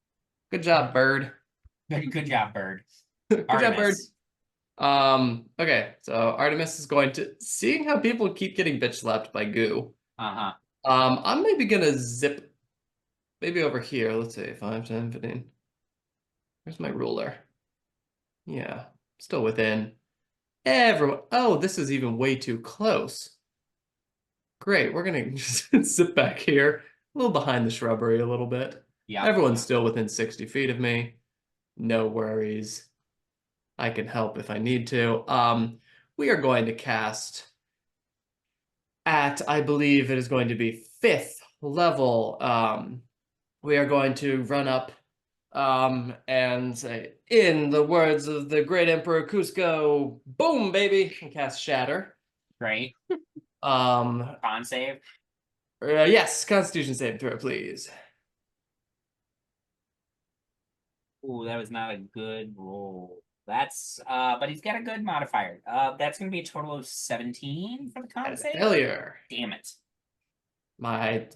Good job, bird. Good job, Bird. Good job, bird. Artemis. Okay, so Artemis is going to, seeing how people keep getting bitch slapped by goo. Uh-huh. I'm maybe gonna zip maybe over here. Let's see, 5, 10, 15. Where's my ruler? Yeah, still within. Everyone. Oh, this is even way too close. Great, we're gonna just sit back here, a little behind the shrubbery a little bit. Yeah. Everyone's still within 60 feet of me. No worries. I can help if I need to. We are going to cast at, I believe it is going to be 5th level. We are going to run up and say, in the words of the great Emperor Cusco, boom, baby, and cast Shatter. Great. Con save. Yes, Constitution saving throw, please. Ooh, that was not a good roll. That's but he's got a good modifier. That's gonna be a total of 17 for the con That is a save. failure. Damn it. My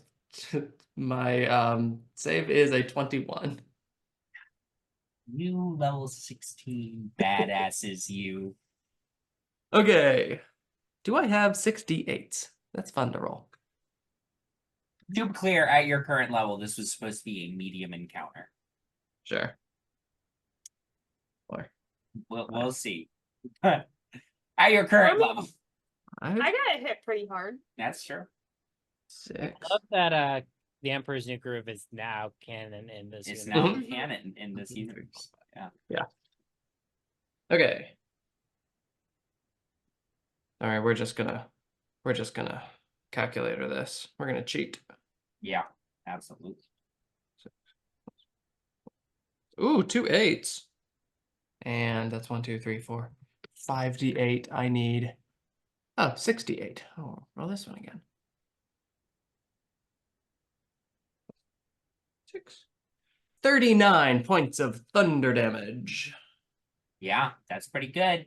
save is a 21. New level 16 badasses you. Okay. Do I have 68? That's fun to roll. To be clear, at your current level, this was supposed to be a medium encounter. Sure. Or We'll see. At your current level. I got hit pretty hard. That's true. 6. I love that the Emperor's New Groove is now canon in this It's universe. now canon in this universe. Yeah. Okay. All right, we're just gonna calculator this. We're gonna cheat. Yeah, absolutely. Ooh, 2 8s. And that's 1, 2, 3, 4, 5d8. I need 68. Oh, roll this one again. 6. 39 points of thunder damage. Yeah, that's pretty good.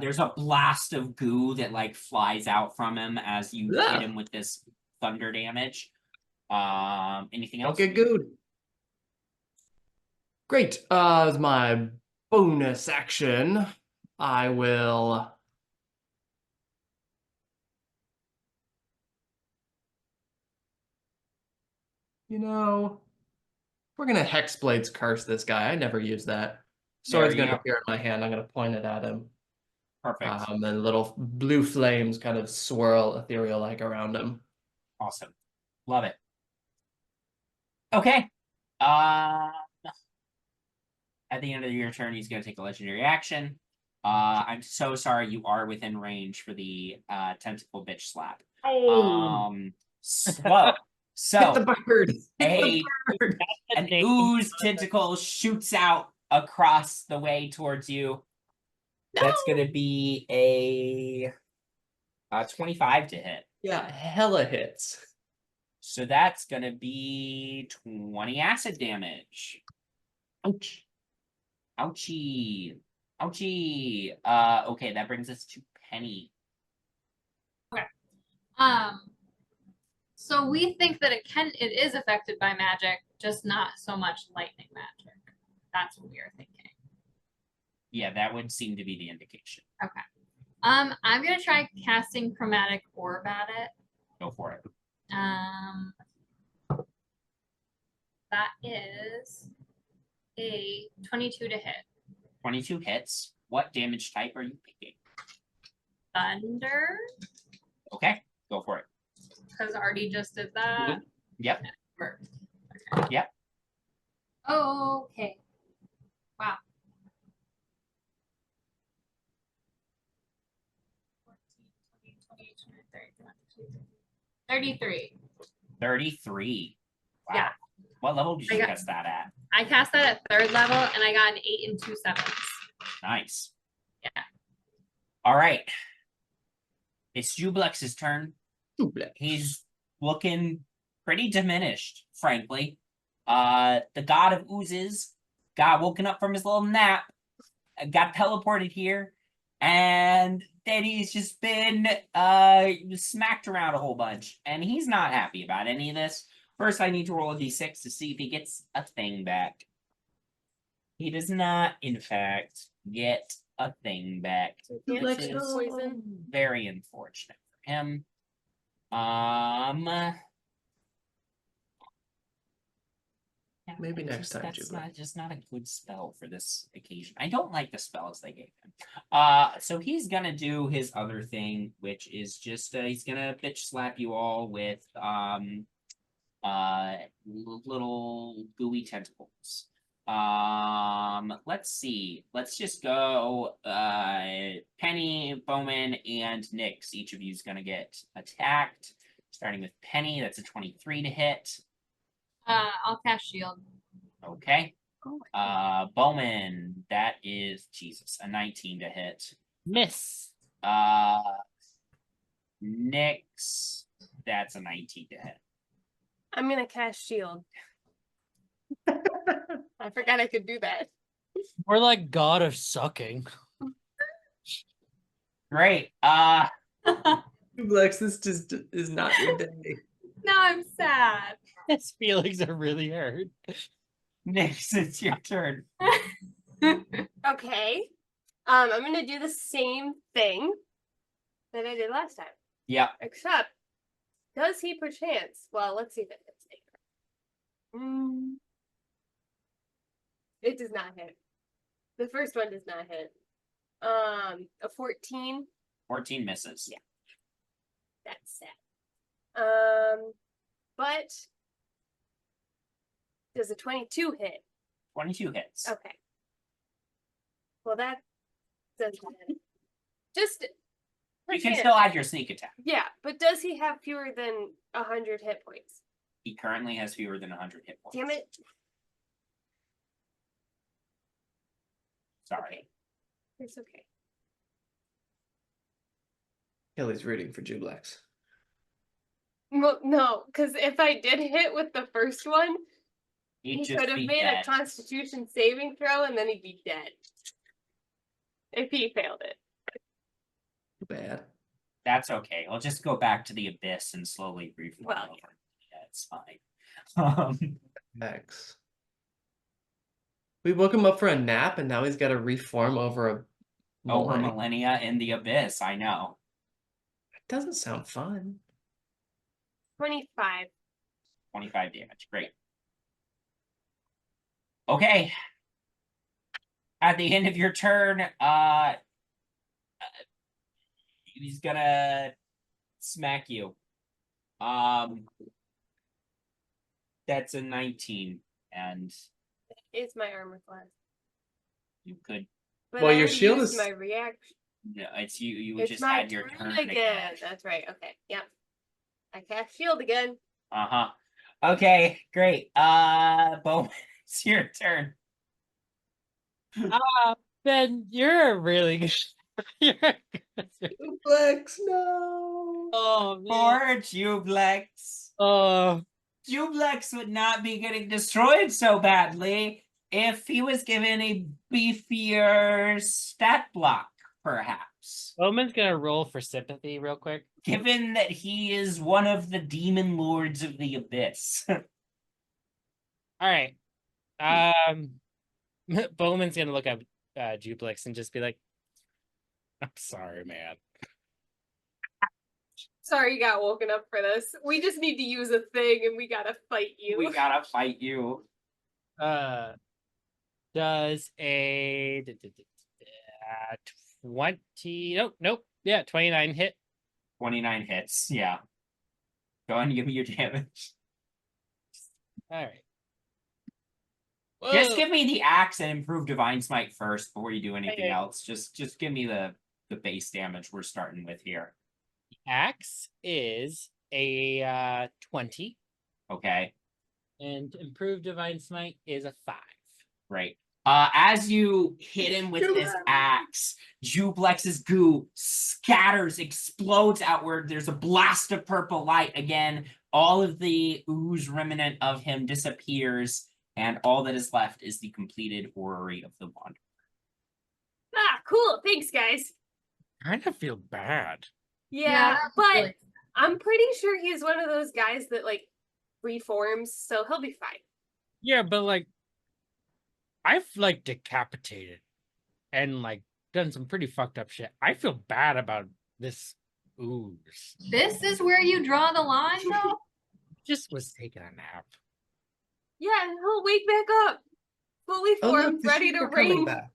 There's a blast of goo that like flies out from him as you Yeah. hit him with this thunder damage. Anything else? Okay, good. Great. As my bonus action, I will. We're gonna Hexblade's Curse this guy. I never use that. Sword's There you gonna go. appear in my hand. I'm gonna point it at him. Perfect. And little blue flames kind of swirl ethereal-like around him. Awesome. Love it. Okay. At the end of your turn, he's going to take a legendary action. I'm so sorry you are within range for the tentacle bitch slap. Slow. Hit the So bird. an ooze tentacle shoots out across the way towards you. That's going to be a 25 to hit. Yeah, hella hits. So that's going to be 20 acid damage. Ouch. Ouchie. Ouchie. Okay, that brings us to Penny. So we think that it is affected by magic, just not so much lightning magic. That's what we are thinking. Yeah, that would seem to be the indication. Okay. I'm gonna try casting chromatic orb at it. Go for it. a 22 to hit. 22 hits. What damage type are you picking? Thunder, Okay, go for it. because Artie just did that. Yep. Worked. Yep. Okay. Wow. 33. 33. Wow. Yeah. What level did I you got- cast that at? I cast that at 3rd level and I got an 8 and 2 7s. Nice. Yeah. All right. It's Jublex's turn. Jublex. He's looking pretty diminished, frankly. The god of oozes got woken up from his little nap, got teleported here, and then he's just been smacked around a whole bunch, and he's not happy about any of this. First, I need to roll a d6 to see if he gets a thing back. He does not, in fact, get a thing back. Can't Which take is poison. very unfortunate for him. Yeah, Maybe next time, that's Jubilee. just not a good spell for this occasion. I don't like the spells they gave him. So he's gonna do his other thing, which is just he's gonna bitch slap you all with little gooey tentacles. Let's see. Let's just go Penny, Bowmin, and Nyx. Each of you is gonna get attacked. Starting with Penny, that's a 23 to hit. I'll cast shield. Okay. Oh, Bowmin, that is Jesus, a 19 to hit. Miss. Nyx, that's a 19 to hit. I'm gonna cast shield. I forgot I could do that. We're like god of sucking. Great. Jublex, this just is not your day. Now I'm sad. His feelings are really hurt. Nyx, it's your turn. Okay. I'm gonna do the same thing that I did last time. Yep. Except, does he perchance? Well, let's see if it hits me. It does not hit. The first one does not hit. A 14. 14 misses. Yeah. That's sad. But does a 22 hit? 22 hits. Okay. Well, that doesn't hit. Just You can perchance. still add your sneak attack. Yeah, but does he have fewer than 100 hit points? He currently has fewer than 100 hit points. Damn it. Sorry. Okay. It's okay. Kelly's rooting for Jublex. Well, no, because if I did hit with the first one, He'd he just could have be made dead. a Constitution saving throw and then he'd be dead. If he failed it. Too bad. That's okay. I'll just go back to the abyss and slowly reform Well, over. Yeah, it's fine. X. We woke him up for a nap and now he's got to reform over a Over multi. millennia in the abyss, I know. That doesn't sound fun. 25. 25 damage. Great. Okay. At the end of your turn, he's gonna smack you. That's a 19, and Is my armor class. you could. But Well, I your already shield used is- my reaction. No, it's you. You would It's just my add your turn turn again. That's right. Okay. Yep. I cast shield again. Okay, great. Bowman, it's your turn. Ben, you're really good. You're good. Jublex, no. Oh man. Poor Jublex. Oh, Jublex would not be getting destroyed so badly if he was given a beefier stat block, perhaps. Bowman's gonna roll for sympathy real quick. Given that he is one of the demon lords of the abyss. All right. Bowman's gonna look up Jublex and just be like, "I'm sorry, man." Sorry you got woken up for this. We just need to use a thing and we gotta fight you. We gotta fight you. does a 20. Nope. Yeah, 29 hit. 29 hits. Yeah. Go ahead and give me your damage. All right. Just Whoa. give me the axe and improve divine smite first before you do anything Okay. else. Just give me the base damage we're starting with here. Axe is a 20, Okay. and improved divine smite is a 5. Right. As you hit him with this axe, Jublex's goo scatters, explodes outward. There's a blast of purple light again. All of the ooze remnant of him disappears, and all that is left is the completed orrery of the Wanderer. Ah, cool. Thanks, guys. Kind of feel bad. Yeah, that was but really- I'm pretty sure he's one of those guys that like reforms, so he'll be fine. Yeah, but like, I've like decapitated and like done some pretty fucked up shit. I feel bad about this ooze. This is where you draw the line, though? Just was taking a nap. Yeah, he'll wake back up, fully Oh, look, formed, the ready sheep to are coming reign. back.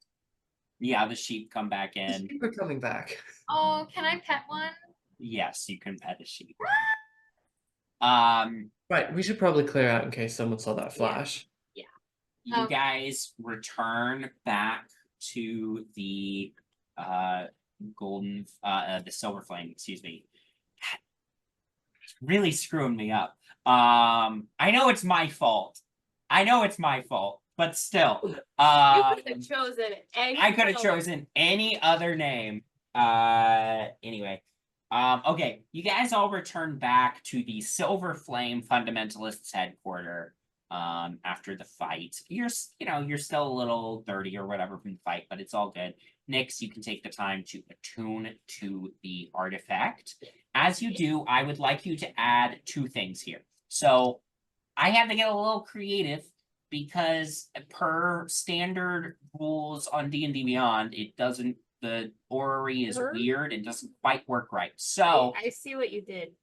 Yeah, the sheep come back The in. sheep are coming back. Oh, can I pet one? Yes, you can pet a sheep. Right, we should probably clear out in case someone saw that flash. You Okay. guys return back to the the silver flame, excuse me. It's really screwing me up. I know it's my fault. But still. You could have chosen any. I could have color. chosen any other name. Anyway. Okay, you guys all return back to the Silver Flame Fundamentalists headquarters. After the fight, you're still a little dirty or whatever from the fight, but it's all good. Nyx, you can take the time to attune to the artifact. As you do, I would like you to add 2 things here. So I had to get a little creative because per standard rules on D&D Beyond, the orrery is weird and doesn't quite work right. So I see what you did.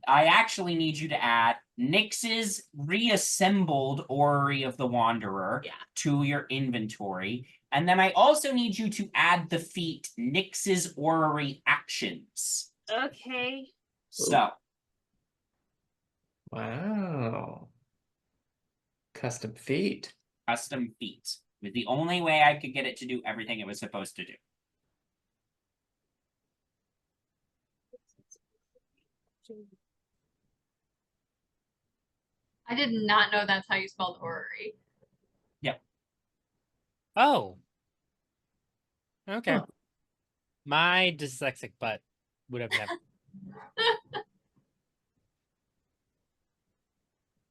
I actually need you to add Nyx's reassembled Orrery of the Wanderer to your inventory. And then I also need you to add the feat Nyx's Orrery Actions. Okay. So, Wow. Custom feat. custom feat. It was the only way I could get it to do everything it was supposed to do. I did not know that's how you spelled orrery. Oh. Okay. Huh. My dyslexic butt would have never.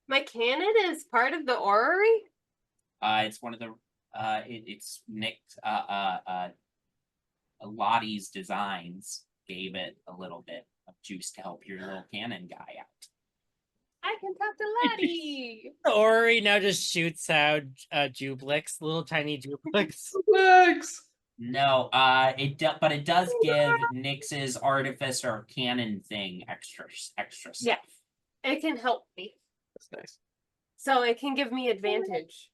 My cannon is part of the orrery? It's one of the it's Nyx Lottie's designs gave it a little bit of juice to help your little cannon guy out. I can talk to Lottie. Orrery now just shoots out Jublix, little tiny Jublix. Max! No, but it does give Nyx's artificer cannon thing extra stuff. Yeah. It can help me. That's nice. So it can give me advantage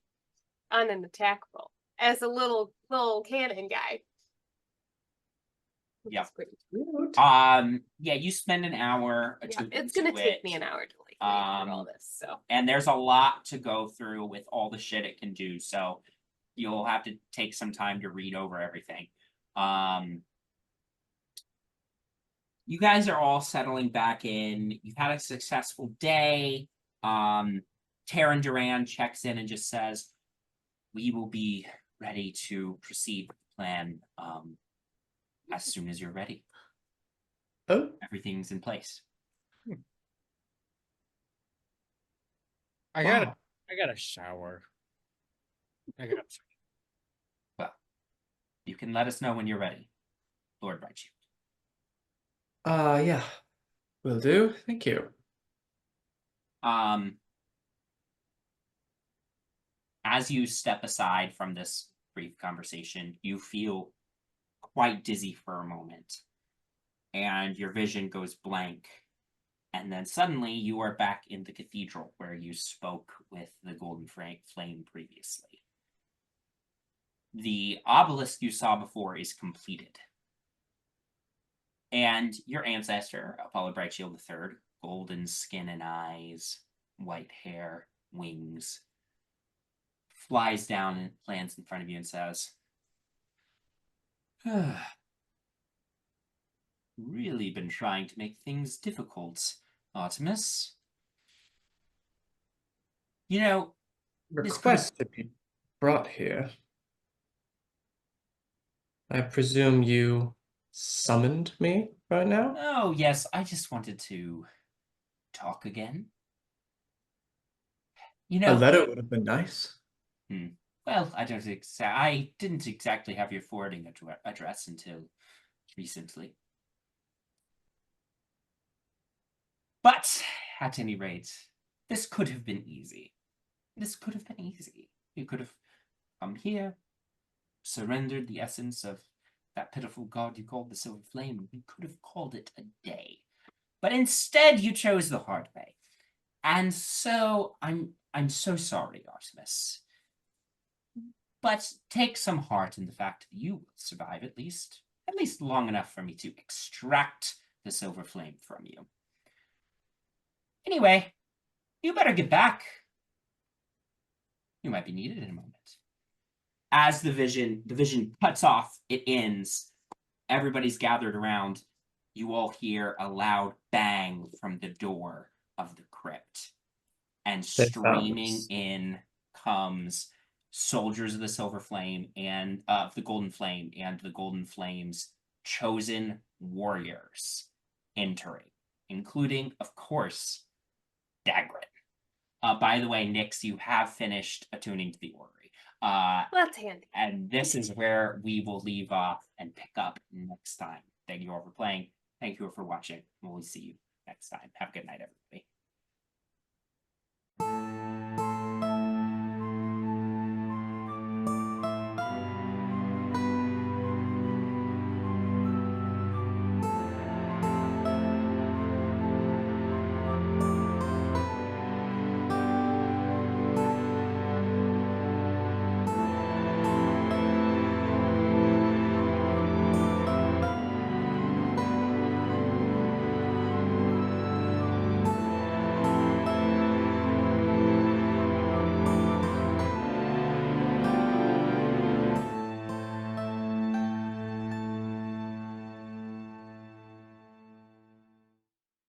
on an attack roll as a little cannon guy. Which Yep. is great. Cute. Yeah, you spend an hour. Yeah, attuning it's gonna to take it, me an hour to like read through all this. So and there's a lot to go through with all the shit it can do. So you'll have to take some time to read over everything. You guys are all settling back in. You've had a successful day. Taryn Duran checks in and just says, "We will be ready to proceed with the plan as soon as you're ready. Oh, Everything's in place." I wow. got a shower. I got Well, you can let us know when you're ready, Lord Brightshield. Yeah. Will do. Thank you. As you step aside from this brief conversation, you feel quite dizzy for a moment, and your vision goes blank. And then suddenly you are back in the cathedral where you spoke with the Golden Flame previously. The obelisk you saw before is completed. And your ancestor, Apollo Brightshield III, golden skin and eyes, white hair, wings, flies down and lands in front of you and says, really been trying to make things difficult, Artemis. You know, Request to be brought here. I presume you summoned me right now? oh yes, I just wanted to talk again. You A know, letter would have been nice. well, I didn't exactly have your forwarding address until recently. But, at any rate, this could have been easy. This could have been easy. You could have come here, surrendered the essence of that pitiful god you called the Silver Flame, and we could have called it a day. But instead, you chose the hard way. And so, I'm so sorry, Artemis. But take some heart in the fact that you will survive at least long enough for me to extract the Silver Flame from you. Anyway, you better get back. You might be needed in a moment. As the vision cuts off, it ends. Everybody's gathered around. You all hear a loud bang from the door of the crypt. And streaming in comes soldiers of the Silver Flame and of the Golden Flame and the Golden Flame's chosen warriors entering, including, of course, Dagrin. By the way, Nyx, you have finished attuning to the Orrery. That's handy. And this is where we will leave off and pick up next time. Thank you all for playing. Thank you all for watching. We'll see you next time. Have a good night, everybody.